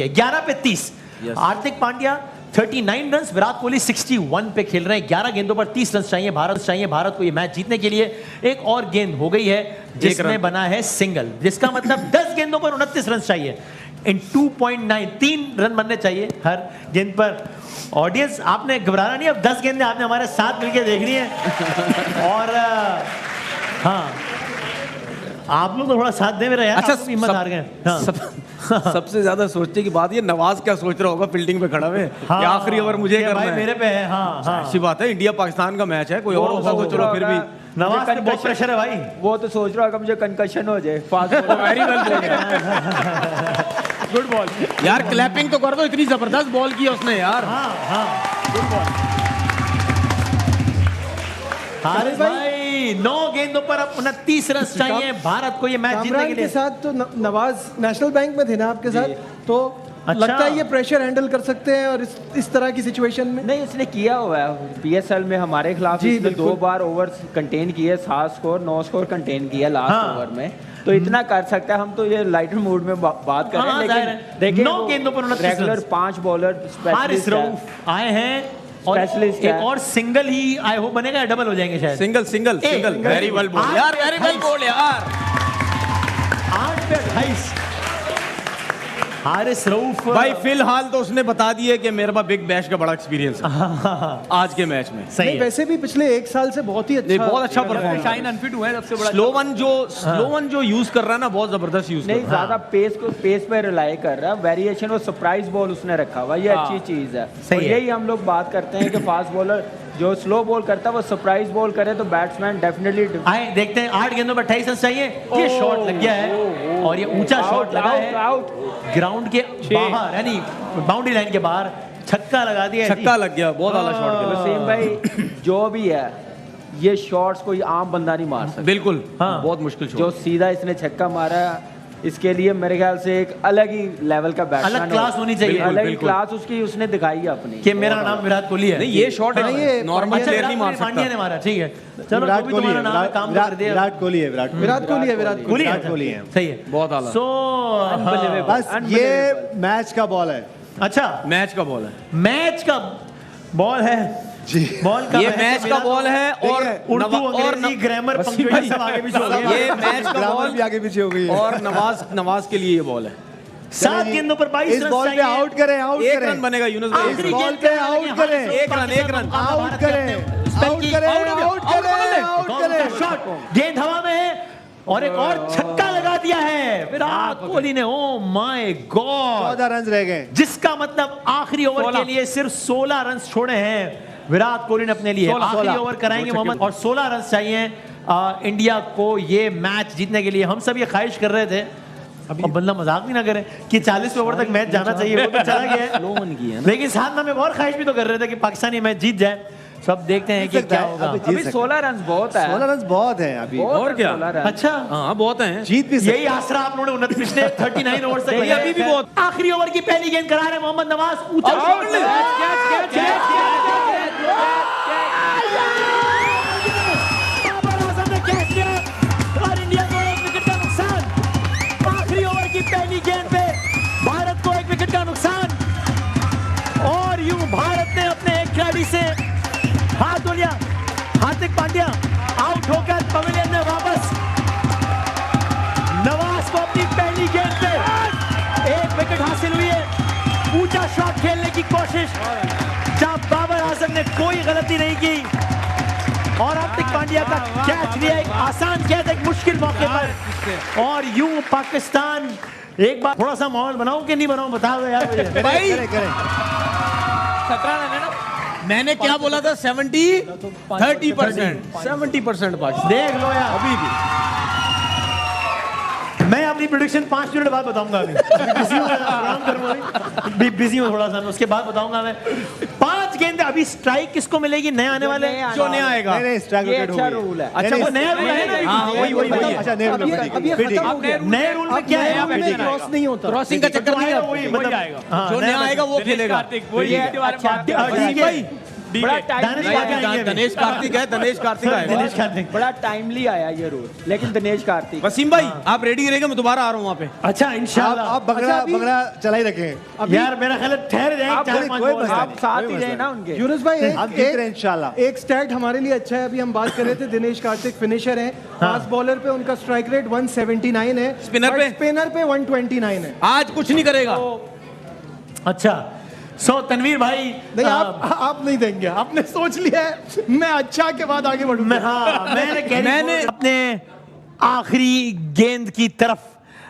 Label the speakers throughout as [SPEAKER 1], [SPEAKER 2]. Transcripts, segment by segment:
[SPEAKER 1] 11 पे 30। हार्दिक पांड्या 39 रन, विराट कोहली 61 पे खेल रहे हैं। 11 गेंदों पर 30 रन चाहिए भारत को ये मैच जीतने के लिए। एक और गेंद हो गई है जिसमें बना है सिंगल, जिसका मतलब 10 गेंदों पर 29 रन चाहिए। इन 2.9 3 रन बनने चाहिए हर गेंद पर। ऑडियंस आपने घबराना नहीं, अब 10 गेंदें आपने हमारे साथ मिलकर देखनी है। और हाँ, आप लोग तो थोड़ा साथ दे मेरा यार। अच्छा, हिम्मत हार गए। हाँ।
[SPEAKER 2] सबसे ज्यादा सोचने की बात ये, नवाज क्या सोच रहा होगा फील्डिंग पे खड़ा हुए।
[SPEAKER 1] हाँ,
[SPEAKER 2] आखिरी ओवर मुझे करना है,
[SPEAKER 1] मेरे पे है। हाँ, हाँ।
[SPEAKER 2] अच्छी बात है, इंडिया पाकिस्तान का मैच है, कोई और होता तो चलो फिर भी।
[SPEAKER 1] नवाज पे बहुत प्रेशर है भाई।
[SPEAKER 3] वो तो सोच रहा होगा मुझे कंकशन हो जाए। Fast ball, very well ball, good ball
[SPEAKER 2] यार। क्लैपिंग तो कर दो, इतनी जबरदस्त बॉल की उसने यार।
[SPEAKER 1] हाँ, हाँ, गुड बॉल। हारिस भाई 9 गेंदों पर अब 29 रन चाहिए भारत को ये मैच जीतने के लिए।
[SPEAKER 4] के साथ तो नवाज नेशनल बैंक में थे ना आपके साथ, तो
[SPEAKER 1] अच्छा।
[SPEAKER 4] लगता है ये प्रेशर हैंडल कर सकते हैं और इस तरह की सिचुएशन में।
[SPEAKER 3] नहीं, इसने किया हुआ है पीएसएल में हमारे खिलाफ। इसने 2 बार ओवर कंटेन किए, 7 स्कोर 9 स्कोर कंटेन किया लास्ट ओवर में, तो इतना कर सकता है। हम तो ये लाइटर मूड में बात कर रहे हैं, लेकिन देखिए
[SPEAKER 1] 9 गेंदों पर 29
[SPEAKER 3] रेगुलर 5 बॉलर
[SPEAKER 1] हारिस रऊफ आए हैं और एक और सिंगल ही आई होप बनेगा, डबल हो जाएंगे शायद।
[SPEAKER 2] सिंगल वेरी वेल बॉल यार, वेरी वेल बॉल यार।
[SPEAKER 1] 8 पे 28 हारिस रऊफ
[SPEAKER 2] भाई फिलहाल तो उसने बता दिया कि मेरे पास बिग बैश का बड़ा एक्सपीरियंस है आज के मैच में।
[SPEAKER 1] सही है।
[SPEAKER 4] वैसे भी पिछले 1 साल से बहुत ही अच्छा
[SPEAKER 2] परफॉर्म।
[SPEAKER 3] शाइन अनफिट हुआ है सबसे बड़ा।
[SPEAKER 2] स्लो वन जो यूज कर रहा है ना, बहुत जबरदस्त यूज
[SPEAKER 3] नहीं, ज्यादा पेस पे रिलाई कर रहा है। वेरिएशन और सरप्राइज बॉल उसने रखा हुआ, ये अच्छी चीज है। और यही हम लोग बात करते हैं कि फास्ट बॉलर जो स्लो बॉल करता है वो सरप्राइज बॉल करे तो बैट्समैन डेफिनेटली
[SPEAKER 1] आए। देखते हैं 8 गेंदों पर 28 रन चाहिए। ये शॉट लग गया है और ये ऊंचा शॉट लगा है ग्राउंड के बाहर, यानी बाउंड्री लाइन के बाहर। छक्का लगा दिया,
[SPEAKER 2] छक्का लग गया, बहुत आला शॉट किया।
[SPEAKER 3] वसीम भाई जो भी है, ये शॉट्स कोई आम बंदा नहीं मार सकता।
[SPEAKER 2] बिल्कुल, बहुत मुश्किल शॉट।
[SPEAKER 3] जो सीधा इसने छक्का मारा, इसके लिए मेरे ख्याल से एक अलग ही लेवल का बैट्समैन,
[SPEAKER 1] अलग क्लास होनी चाहिए।
[SPEAKER 3] अलग ही क्लास उसकी उसने दिखाई है अपनी
[SPEAKER 1] कि मेरा नाम विराट कोहली है।
[SPEAKER 2] नहीं, ये शॉट है नॉर्मल प्लेयर नहीं मार सकता।
[SPEAKER 1] पांड्या ने मारा, ठीक है। चलो, जो भी तुम्हारा नाम है, काम कर दिया।
[SPEAKER 5] विराट कोहली है।
[SPEAKER 1] विराट कोहली है, सही है,
[SPEAKER 2] बहुत आला।
[SPEAKER 1] सो
[SPEAKER 5] बस ये मैच का बॉल है।
[SPEAKER 1] अच्छा,
[SPEAKER 2] मैच का बॉल है,
[SPEAKER 1] मैच का बॉल है
[SPEAKER 5] जी।
[SPEAKER 1] बॉल का
[SPEAKER 2] ये मैच का बॉल है और
[SPEAKER 1] उर्दू अंग्रेजी ग्रामर पंक्चुएशन सब आगे पीछे हो गया।
[SPEAKER 2] ये मैच का बॉल
[SPEAKER 5] भी आगे पीछे हो गई है।
[SPEAKER 2] और नवाज के लिए ये बॉल है।
[SPEAKER 1] 7 गेंदों पर 22
[SPEAKER 5] इस
[SPEAKER 1] रन
[SPEAKER 5] बॉल पे आउट करें, आउट
[SPEAKER 2] एक
[SPEAKER 5] करें।
[SPEAKER 2] रन बनेगा यूनुस भाई।
[SPEAKER 5] इस बॉल पे आउट करें,
[SPEAKER 2] एक रन
[SPEAKER 5] आउट करें, आउट करें।
[SPEAKER 1] शॉट, गेंद हवा में है और एक और छक्का लगा दिया है विराट कोहली ने। ओ माय गॉड,
[SPEAKER 5] 14 रन रह गए,
[SPEAKER 1] जिसका मतलब आखिरी ओवर के लिए सिर्फ 16 रन छोड़े हैं विराट कोहली ने अपने लिए। आखिरी ओवर कराएंगे मोहम्मद, और 16 रन चाहिए इंडिया को ये मैच जीतने के लिए। हम सब ये ख्वाहिश कर रहे थे, अब बंदा मजाक भी ना करे कि 40 ओवर तक मैच जाना चाहिए, वो तो चला गया है। लेकिन साथ में हम और ख्वाहिश भी तो कर रहे थे कि पाकिस्तानी मैच जीत जाए। सब देखते हैं कि क्या होगा।
[SPEAKER 3] अभी 16 रन बहुत है।
[SPEAKER 5] 16 रन बहुत है अभी,
[SPEAKER 2] और क्या।
[SPEAKER 1] अच्छा,
[SPEAKER 2] हाँ बहुत है,
[SPEAKER 5] जीत भी
[SPEAKER 1] यही आसरा आप लोगों ने 29 39 ओवर तक लगाया।
[SPEAKER 2] अभी भी बहुत।
[SPEAKER 1] आखिरी ओवर की पहली गेंद करा रहे मोहम्मद नवाज, ऊंचा और इंडिया को 1 विकेट का नुकसान। आखिरी ओवर की पहली गेंद पे भारत को 1 विकेट का नुकसान, और यूं भारत ने अपने एक खिलाड़ी से हाथ धो लिया। हार्दिक पांड्या आउट होकर पवेलियन में वापस। नवाज को अपनी पहली गेंद पे 1 विकेट हासिल हुई है। ऊंचा शॉट खेलने की कोशिश, जहां बाबर आजम ने कोई गलती नहीं की और हार्दिक पांड्या का कैच लिया, एक आसान कैच एक मुश्किल मौके पर। और यूं पाकिस्तान, एक बार थोड़ा सा माहौल बनाओ कि नहीं बनाओ, बताओ यार मुझे।
[SPEAKER 2] भाई
[SPEAKER 3] 17 रन है ना।
[SPEAKER 2] मैंने क्या बोला था, 30% 70% पाकिस्तान।
[SPEAKER 1] देख लो यार, अभी भी मैं अपनी प्रेडिक्शन 5 मिनट बाद बताऊंगा। अभी बिजी हूँ थोड़ा सा, उसके बाद बताऊंगा मैं। 5 गेंद अभी। स्ट्राइक किसको मिलेगी? नया आने वाले जो नया आएगा।
[SPEAKER 5] नहीं, स्ट्राइक
[SPEAKER 3] ये
[SPEAKER 5] विकेट हो
[SPEAKER 3] अच्छा
[SPEAKER 5] गई।
[SPEAKER 3] रूल है।
[SPEAKER 1] अच्छा, वो नया रूल है ना।
[SPEAKER 2] हाँ, वही
[SPEAKER 5] अच्छा, नया रूल है।
[SPEAKER 4] अब ये खत्म हो गया।
[SPEAKER 1] नए रूल में क्या है?
[SPEAKER 4] क्रॉस नहीं होता,
[SPEAKER 2] क्रॉसिंग का चक्कर नहीं है,
[SPEAKER 1] वही मतलब
[SPEAKER 2] जो नया आएगा वो खेलेगा।
[SPEAKER 3] ये अच्छा
[SPEAKER 1] भाई
[SPEAKER 3] बड़ा
[SPEAKER 2] दिनेश कार्तिक है, दिनेश कार्तिक है।
[SPEAKER 1] दिनेश कार्तिक।
[SPEAKER 3] बड़ा टाइमली आया ये रूल, लेकिन दिनेश कार्तिक।
[SPEAKER 2] वसीम भाई आप रेडी रहेंगे, मैं दोबारा आ रहा हूँ वहाँ पे।
[SPEAKER 1] अच्छा इंशाल्लाह।
[SPEAKER 5] आप बगड़ा चला ही रखें।
[SPEAKER 1] यार मेरा ख्याल है ठहर जाएंगे
[SPEAKER 3] आप
[SPEAKER 1] 4-5
[SPEAKER 5] कोई
[SPEAKER 1] बॉल।
[SPEAKER 5] मसला
[SPEAKER 3] आप साथ ही रहे ना उनके।
[SPEAKER 4] यूनुस भाई
[SPEAKER 5] हम जीत रहे हैं इंशाल्लाह।
[SPEAKER 4] एक स्टैट हमारे लिए अच्छा है। अभी हम बात कर रहे थे दिनेश कार्तिक फिनिशर हैं, फास्ट बॉलर पे उनका स्ट्राइक रेट 179 है,
[SPEAKER 2] स्पिनर पे?
[SPEAKER 4] स्पिनर पे 129 है।
[SPEAKER 2] आज कुछ नहीं करेगा।
[SPEAKER 1] अच्छा सो तनवीर भाई
[SPEAKER 4] नहीं आप नहीं देंगे, आपने सोच लिया है मैं अच्छा के बाद आगे बढ़ूंगा।
[SPEAKER 1] मैंने अपने आखिरी गेंद की तरफ,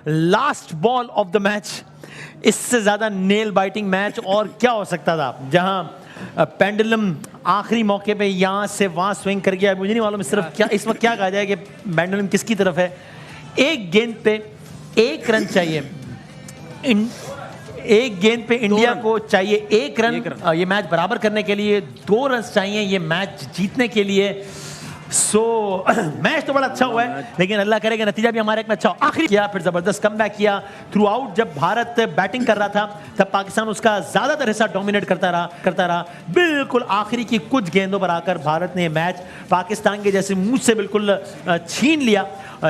[SPEAKER 1] last ball of the match, इससे ज्यादा नेल बाइटिंग मैच और क्या हो सकता था, जहां पेंडुलम आखिरी मौके पे यहां से वहां स्विंग कर गया। मुझे नहीं मालूम इस वक्त क्या कहा जाए कि पेंडुलम किसकी तरफ है। एक गेंद पे 1 रन चाहिए, एक गेंद पे इंडिया को चाहिए 1 रन, ये मैच बराबर करने के लिए 2 रन चाहिए ये मैच जीतने के लिए। सो मैच तो बड़ा अच्छा हुआ है, लेकिन अल्लाह करेगा नतीजा भी हमारे एक में अच्छा हो। आखिरी किया, फिर जबरदस्त कमबैक किया थ्रू आउट। जब भारत बैटिंग कर रहा था तब पाकिस्तान उसका ज्यादातर हिस्सा डोमिनेट करता रहा। बिल्कुल आखिरी की कुछ गेंदों पर आकर भारत ने मैच पाकिस्तान के जैसे मुंह से बिल्कुल छीन लिया,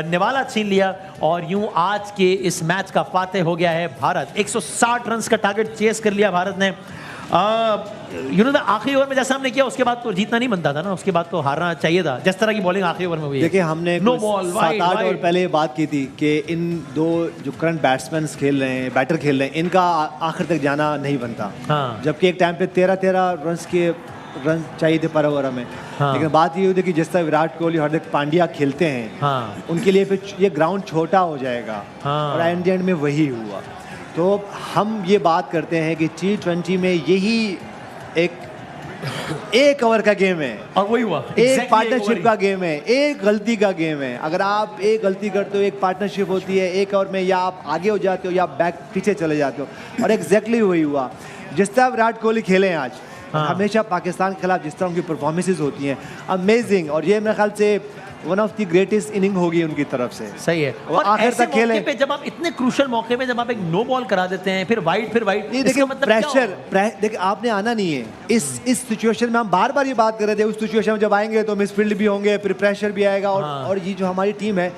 [SPEAKER 1] निवाला छीन लिया, और यूं आज के इस मैच का फातेह हो गया है भारत। 160 रन का टारगेट चेस कर लिया भारत ने। आखिरी ओवर में जैसा हमने किया उसके बाद तो जीतना नहीं बनता था ना, उसके बाद तो हारना चाहिए था। जिस तरह की बॉलिंग आखिरी ओवर में हुई है।
[SPEAKER 5] देखिए हमने
[SPEAKER 1] नो बॉल
[SPEAKER 5] 7-8 ओवर पहले बात की थी कि इन दो जो करंट बैट्समैन खेल रहे हैं, बैटर खेल रहे हैं, इनका आखिर तक जाना नहीं बनता।
[SPEAKER 1] हाँ।
[SPEAKER 5] जबकि एक टाइम पे 13-13 रन चाहिए थे पर ओवर में।
[SPEAKER 1] हाँ।
[SPEAKER 5] लेकिन बात ये हुई कि जिस तरह विराट कोहली, हार्दिक पांड्या खेलते हैं,
[SPEAKER 1] हाँ।
[SPEAKER 5] उनके लिए फिर ये ग्राउंड छोटा हो जाएगा।
[SPEAKER 1] हाँ।
[SPEAKER 5] और एंड में वही हुआ। तो हम ये बात करते हैं कि T20 में यही एक ओवर का गेम है,
[SPEAKER 1] और वही हुआ।
[SPEAKER 5] एक पार्टनरशिप का गेम है, एक गलती का गेम है। अगर आप एक गलती करते हो, एक पार्टनरशिप होती है, एक ओवर में या आप आगे हो जाते हो या बैक पीछे चले जाते हो। और एग्जैक्टली वही हुआ। जिस तरह विराट कोहली खेले हैं आज, हमेशा पाकिस्तान के खिलाफ जिस तरह उनकी परफॉर्मेंसेज होती हैं, अमेजिंग। और ये मेरे ख्याल से one of the greatest inning होगी उनकी तरफ से।
[SPEAKER 1] सही है।
[SPEAKER 5] और आखिर तक खेले
[SPEAKER 1] पे जब आप इतने क्रूशियल मौके पे जब आप एक नो बॉल करा देते हैं, फिर वाइड
[SPEAKER 5] नहीं, देखिए प्रेशर देखिए आपने आना नहीं है इस सिचुएशन में। हम बार बार ये बात कर रहे थे, उस सिचुएशन में जब आएंगे तो मिसफील्ड भी होंगे, फिर प्रेशर भी आएगा। और ये जो हमारी टीम है,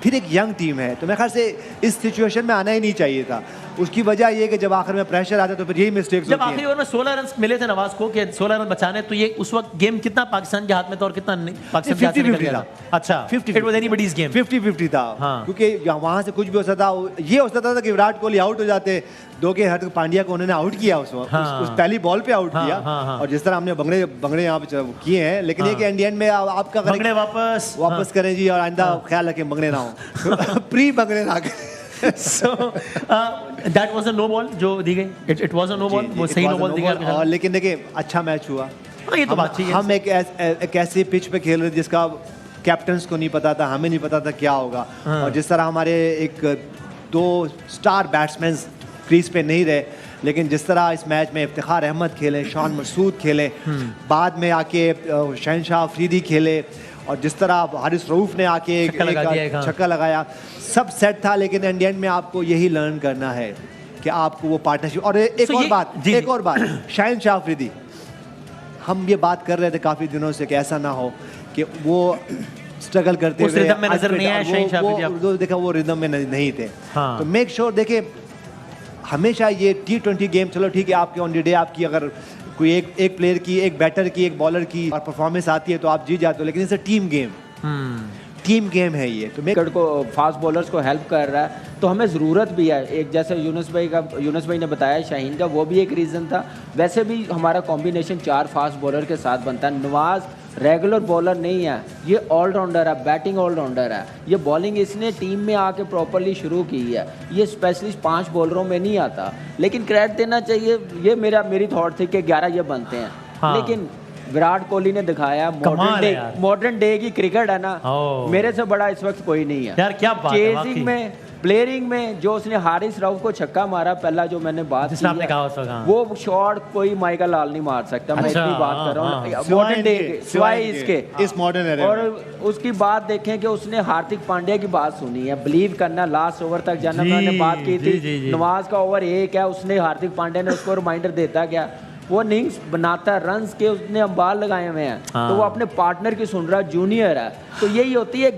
[SPEAKER 5] फिर एक यंग टीम है, तो मेरे ख्याल से इस सिचुएशन में आना ही नहीं चाहिए था। उसकी वजह ये कि जब आखिर में प्रेशर आता है तो फिर यही मिस्टेक्स होती
[SPEAKER 1] हैं। जब आखिरी ओवर में 16 रन मिले थे नवाज को कि 16 रन बचाने, तो ये उस वक्त गेम कितना पाकिस्तान के हाथ में था और कितना पाकिस्तान के हाथ में निकल गया था? अच्छा 50-50
[SPEAKER 5] था। हाँ। क्योंकि वहां से कुछ भी हो सकता था। ये हो सकता था कि विराट कोहली आउट हो जाते, दो के हार्दिक पांड्या को उन्होंने आउट किया उस पहली बॉल पे आउट किया। और जिस तरह हमने बंगड़े यहाँ पे किए हैं, लेकिन ये कि एंड में आपका
[SPEAKER 1] बंगड़े वापस
[SPEAKER 5] करें जी, और आइंदा ख्याल रखें बंगड़े ना हो प्री बंगड़े ना
[SPEAKER 1] so that was a no ball जो दी गई। it was a no ball, वो सही no ball दी गई।
[SPEAKER 5] और लेकिन देखिए अच्छा मैच हुआ।
[SPEAKER 1] ये तो बात चाहिए।
[SPEAKER 5] हम एक ऐसी पिच पे खेल रहे जिसका कैप्टन्स को नहीं पता था, हमें नहीं पता था क्या होगा। और जिस तरह हमारे एक 2 स्टार बैट्समैन क्रीज पे नहीं रहे, लेकिन जिस तरह इस मैच में इफ्तिखार अहमद खेले, शान मसूद खेले, बाद में आके शहनशाह अफरीदी खेले, और जिस तरह हारिस रऊफ ने आके छक्का लगाया, सब सेट था। लेकिन एंड में आपको यही लर्न करना है कि आपको वो पार्टनरशिप। और एक और बात शहनशाह अफरीदी, हम ये बात कर रहे थे काफ़ी दिनों से कि ऐसा ना हो कि वो स्ट्रगल करते हुए
[SPEAKER 1] रिदम में नजर नहीं आया शहनशाह अफरीदी।
[SPEAKER 5] देखा वो रिदम में नहीं थे। तो मेक श्योर देखिए हमेशा ये T20 गेम, चलो ठीक है आपके ऑन द डे आपकी अगर कोई एक प्लेयर की, एक बैटर की, एक बॉलर की और परफॉर्मेंस आती है तो आप जीत जाते हो, लेकिन इसे टीम गेम है ये। तो
[SPEAKER 3] विकेट को फास्ट बॉलर्स को हेल्प कर रहा है, तो हमें ज़रूरत भी है। एक जैसे यूनुस भाई ने बताया शाहीन का, वो भी एक रीज़न था। वैसे भी हमारा कॉम्बिनेशन 4 फास्ट बॉलर के साथ बनता है। नवाज रेगुलर बॉलर नहीं है, ये ऑलराउंडर है, बैटिंग ऑलराउंडर है। ये बॉलिंग इसने टीम में आके प्रॉपरली शुरू की है। ये स्पेशलिस्ट 5 बॉलरों में नहीं आता, लेकिन क्रेडिट देना चाहिए। ये मेरी थॉट थी कि 11 ये बनते हैं। हाँ। लेकिन विराट कोहली ने दिखाया मॉडर्न डे की क्रिकेट है ना, मेरे से बड़ा इस वक्त कोई नहीं है
[SPEAKER 1] यार। क्या बात है
[SPEAKER 3] चेजिंग में, प्लेयरिंग में। जो उसने हारिस रऊफ को छक्का मारा पहला, जो मैंने बात की है, वो शॉट कोई माइकल लाल नहीं मार सकता। मैं इतनी बात कर रहा हूँ मॉडर्न डे सिवाय इसके
[SPEAKER 5] इस मॉडर्न एरा।
[SPEAKER 3] और उसकी बात देखें कि उसने हार्दिक पांड्या की बात सुनी है, बिलीव करना, लास्ट ओवर तक जाना। मैंने बात की थी, नवाज का ओवर 1 है, उसने हार्दिक पांड्या ने उसको रिमाइंडर देता क्या वो इनिंग्स बनाता है, रन्स के उसने अंबार लगाए हुए हैं, तो वो अपने पार्टनर की सुन रहा है, जूनियर है। तो यही होती है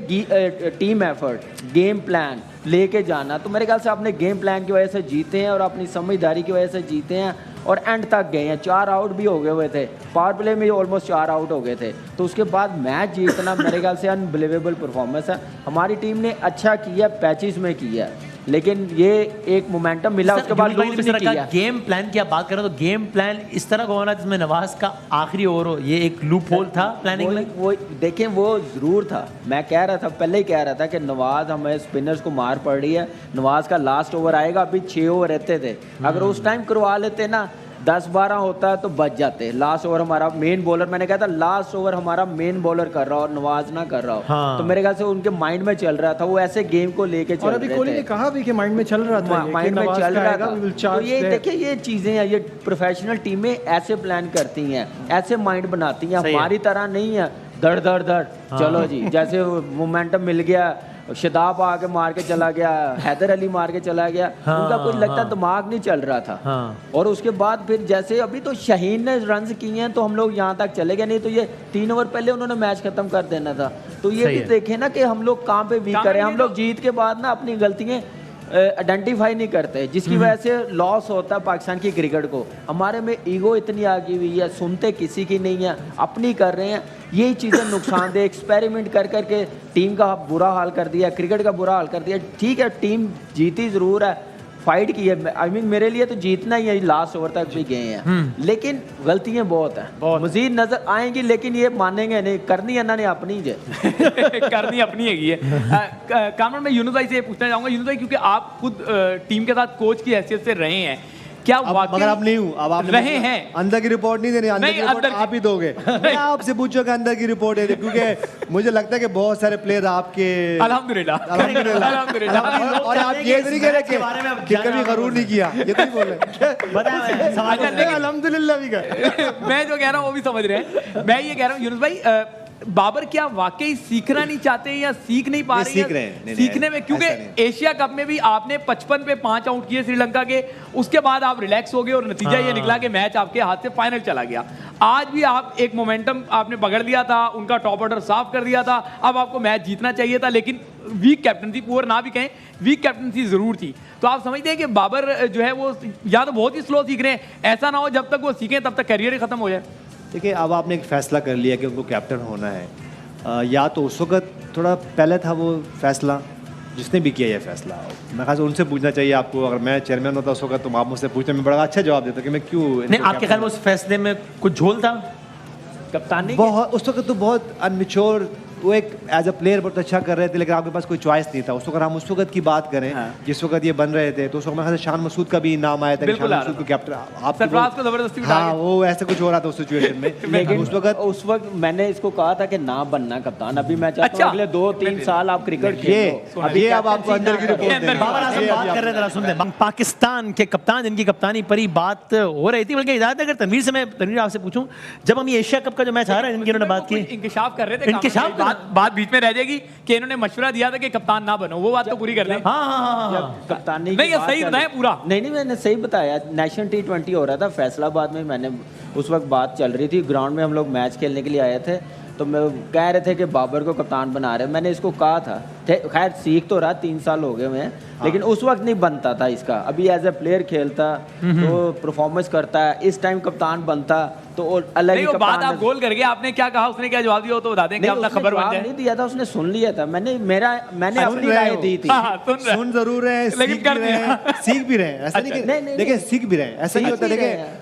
[SPEAKER 3] टीम एफर्ट, गेम प्लान लेके जाना। तो मेरे ख्याल से अपने गेम प्लान की वजह से जीते हैं और अपनी समझदारी की वजह से जीते हैं और एंड तक गए हैं। 4 आउट भी हो गए हुए थे, पावर प्ले में ऑलमोस्ट 4 आउट हो गए थे। तो उसके बाद मैच जीतना मेरे ख्याल से अनबिलीवेबल परफॉर्मेंस है। हमारी टीम ने अच्छा किया, पैचेस में किया, लेकिन ये एक मोमेंटम मिला, उसके बाद लूज नहीं किया।
[SPEAKER 1] गेम प्लान की आप बात करें तो गेम प्लान इस तरह का होना जिसमें नवाज का आखिरी ओवर हो, ये एक लूप होल था प्लानिंग में।
[SPEAKER 3] वो देखें, वो जरूर था। मैं कह रहा था, पहले ही कह रहा था कि नवाज, हमें स्पिनर्स को मार पड़ रही है, नवाज का लास्ट ओवर आएगा। अभी 6 ओवर रहते थे, अगर उस टाइम करवा लेते ना, 10-12 होता है तो बच जाते। लास्ट ओवर हमारा मेन बॉलर, मैंने कहा था लास्ट ओवर हमारा मेन बॉलर कर रहा हो और नवाज ना कर रहा हो।
[SPEAKER 1] हाँ।
[SPEAKER 3] तो मेरे ख्याल से उनके माइंड में चल रहा था, वो ऐसे गेम को लेके चल
[SPEAKER 4] और
[SPEAKER 3] रहे
[SPEAKER 4] अभी
[SPEAKER 3] थे।
[SPEAKER 4] कोहली ने कहा भी कि माइंड में चल रहा था,
[SPEAKER 3] माइंड में चल रहा था। तो ये
[SPEAKER 4] तो
[SPEAKER 3] देखिए, ये चीजें हैं, ये प्रोफेशनल टीमें ऐसे प्लान करती हैं, ऐसे माइंड बनाती हैं। हमारी तरह नहीं है धड़ धड़ धड़ चलो जी, जैसे मोमेंटम मिल गया, शदाब आके मार के चला गया, हैदर अली मार के चला गया, उनका कुछ लगता दिमाग नहीं चल रहा था। और उसके बाद फिर जैसे अभी तो शाहीन ने रन्स किए हैं तो हम लोग यहाँ तक चले गए, नहीं तो ये 3 ओवर पहले उन्होंने मैच खत्म कर देना था। तो ये भी देखें ना कि हम लोग कहाँ पे वीक करें। हम लोग जीत के बाद ना अपनी गलतियाँ आइडेंटिफाई नहीं करते, जिसकी वजह से लॉस होता है पाकिस्तान की क्रिकेट को। हमारे में ईगो इतनी आ गई हुई है, सुनते किसी की नहीं है, अपनी कर रहे हैं। यही चीज़ें नुकसानदेह, एक्सपेरिमेंट कर करके टीम का बुरा हाल कर दिया, क्रिकेट का बुरा हाल कर दिया। ठीक है, टीम जीती ज़रूर है, फाइट की है, आई मीन मेरे लिए तो जीतना ही है, लास्ट ओवर तक भी गए हैं, लेकिन गलतियां बहुत हैं, मजीद नजर आएंगी, लेकिन ये मानेंगे नहीं, करनी है ना ने अपनी जे
[SPEAKER 6] करनी अपनी है। कामरान, मैं यूनुस भाई से पूछना चाहूंगा, यूनुस भाई क्योंकि आप खुद टीम के साथ कोच की हैसियत से रहे हैं, क्या
[SPEAKER 5] मगर अब नहीं हूँ, अब आप
[SPEAKER 6] रहे हैं?
[SPEAKER 5] अंदर की रिपोर्ट नहीं देनी, अंदर की रिपोर्ट आप ही दोगे। मैं आपसे पूछो कि अंदर की रिपोर्ट है, क्योंकि मुझे लगता है कि बहुत सारे प्लेयर आपके
[SPEAKER 6] अल्हम्दुलिल्लाह
[SPEAKER 5] और आप ये नहीं कह रहे कि कभी गरूर नहीं किया, ये तो नहीं बोल रहे, अल्हम्दुलिल्लाह भी कर।
[SPEAKER 6] मैं जो कह रहा हूँ वो भी समझ रहे हैं। मैं ये कह रहा हूँ यूनुस भाई, बाबर क्या वाकई सीखना नहीं चाहते या सीख नहीं पा रहे हैं? सीखने में, क्योंकि एशिया कप में भी आपने 55 पे 5 आउट किए श्रीलंका के, उसके बाद आप रिलैक्स हो गए और नतीजा ये निकला कि मैच आपके हाथ से फाइनल चला गया। आज भी आप एक मोमेंटम आपने पकड़ लिया था, उनका टॉप ऑर्डर साफ कर दिया था, अब आपको मैच जीतना चाहिए था, लेकिन वीक कैप्टनसी, पुअर ना भी कहें, वीक कैप्टनसी जरूर थी। तो आप समझते हैं कि बाबर जो है वो या तो बहुत ही स्लो सीख रहे हैं, ऐसा ना हो जब तक वो सीखें तब तक करियर ही खत्म हो जाए।
[SPEAKER 5] देखिए, अब आपने एक फैसला कर लिया कि उनको कैप्टन होना है, या तो उस वक्त थोड़ा पहले था वो फैसला, जिसने भी किया ये फैसला, मैं ख्याल से उनसे पूछना चाहिए आपको। अगर मैं चेयरमैन होता उस वक्त, तो आप मुझसे पूछते, मैं बड़ा अच्छा जवाब देता कि मैं क्यों
[SPEAKER 1] नहीं। आपके ख्याल में उस फैसले में कुछ झोल था?
[SPEAKER 3] कप्तानी
[SPEAKER 5] बहुत उस वक्त तो बहुत अनमिच्योर, वो एक एज अ प्लेयर बहुत अच्छा कर रहे थे, लेकिन आपके पास कोई चॉइस नहीं था उस वक्त। हम उस वक्त की बात करें, जिस वक्त ये बन रहे थे, तो उस वक्त मेरे शान मसूद का भी नाम आया था कि शान मसूद को कैप्टन, आप
[SPEAKER 6] सरफराज को जबरदस्ती बिठा
[SPEAKER 5] हाँ, वो ऐसा कुछ हो रहा था उस सिचुएशन में।
[SPEAKER 3] लेकिन
[SPEAKER 5] उस वक्त
[SPEAKER 3] मैंने इसको कहा था कि ना बनना कप्तान। अभी मैं चाहता हूं अगले 2-3 साल आप क्रिकेट खेलो।
[SPEAKER 5] अभी अब आपको अंदर की रिपोर्ट
[SPEAKER 1] बाबर आजम बात कर रहे थे, सुनते हैं। पाकिस्तान के कप्तान, जिनकी कप्तानी पर ही बात हो रही थी, बल्कि इजाजत अगर तनवीर से, मैं तनवीर आपसे पूछूं, जब हम ये एशिया कप का जो मैच आ रहा है, इनकी उन्होंने बात की,
[SPEAKER 6] इंकिशाफ कर रहे थे,
[SPEAKER 1] इंकिशाफ
[SPEAKER 6] बात बीच में रह जाएगी कि इन्होंने मशवरा दिया था कि कप्तान ना बनो, वो बात तो पूरी कर लें।
[SPEAKER 3] कप्तानी
[SPEAKER 6] नहीं, ये सही बताया पूरा।
[SPEAKER 3] नहीं, मैंने सही बताया। नेशनल T20 हो रहा था फैसलाबाद में, मैंने उस वक्त बात चल रही थी, ग्राउंड में हम लोग मैच खेलने के लिए आए थे, तो मैं कह रहे थे कि बाबर को कप्तान बना रहे। मैंने इसको कहा था, खैर सीख तो रहा, 3 साल हो गए हुए हैं, लेकिन उस वक्त नहीं बनता था इसका। अभी एज ए प्लेयर खेलता तो परफॉर्मेंस करता है, इस टाइम कप्तान बनता तो अलग ही
[SPEAKER 6] कप्तान। बात आप गोल कर गए, आपने क्या कहा, उसने क्या जवाब दिया, तो बता दें कि अपना खबर बन जाए।
[SPEAKER 3] नहीं दिया था उसने, सुन लिया था। मैंने अपनी राय दी थी।
[SPEAKER 5] सुन जरूर रहे, लेकिन सीख भी रहे, ऐसा नहीं, देखिए सीख भी रहे, ऐसा नहीं होता।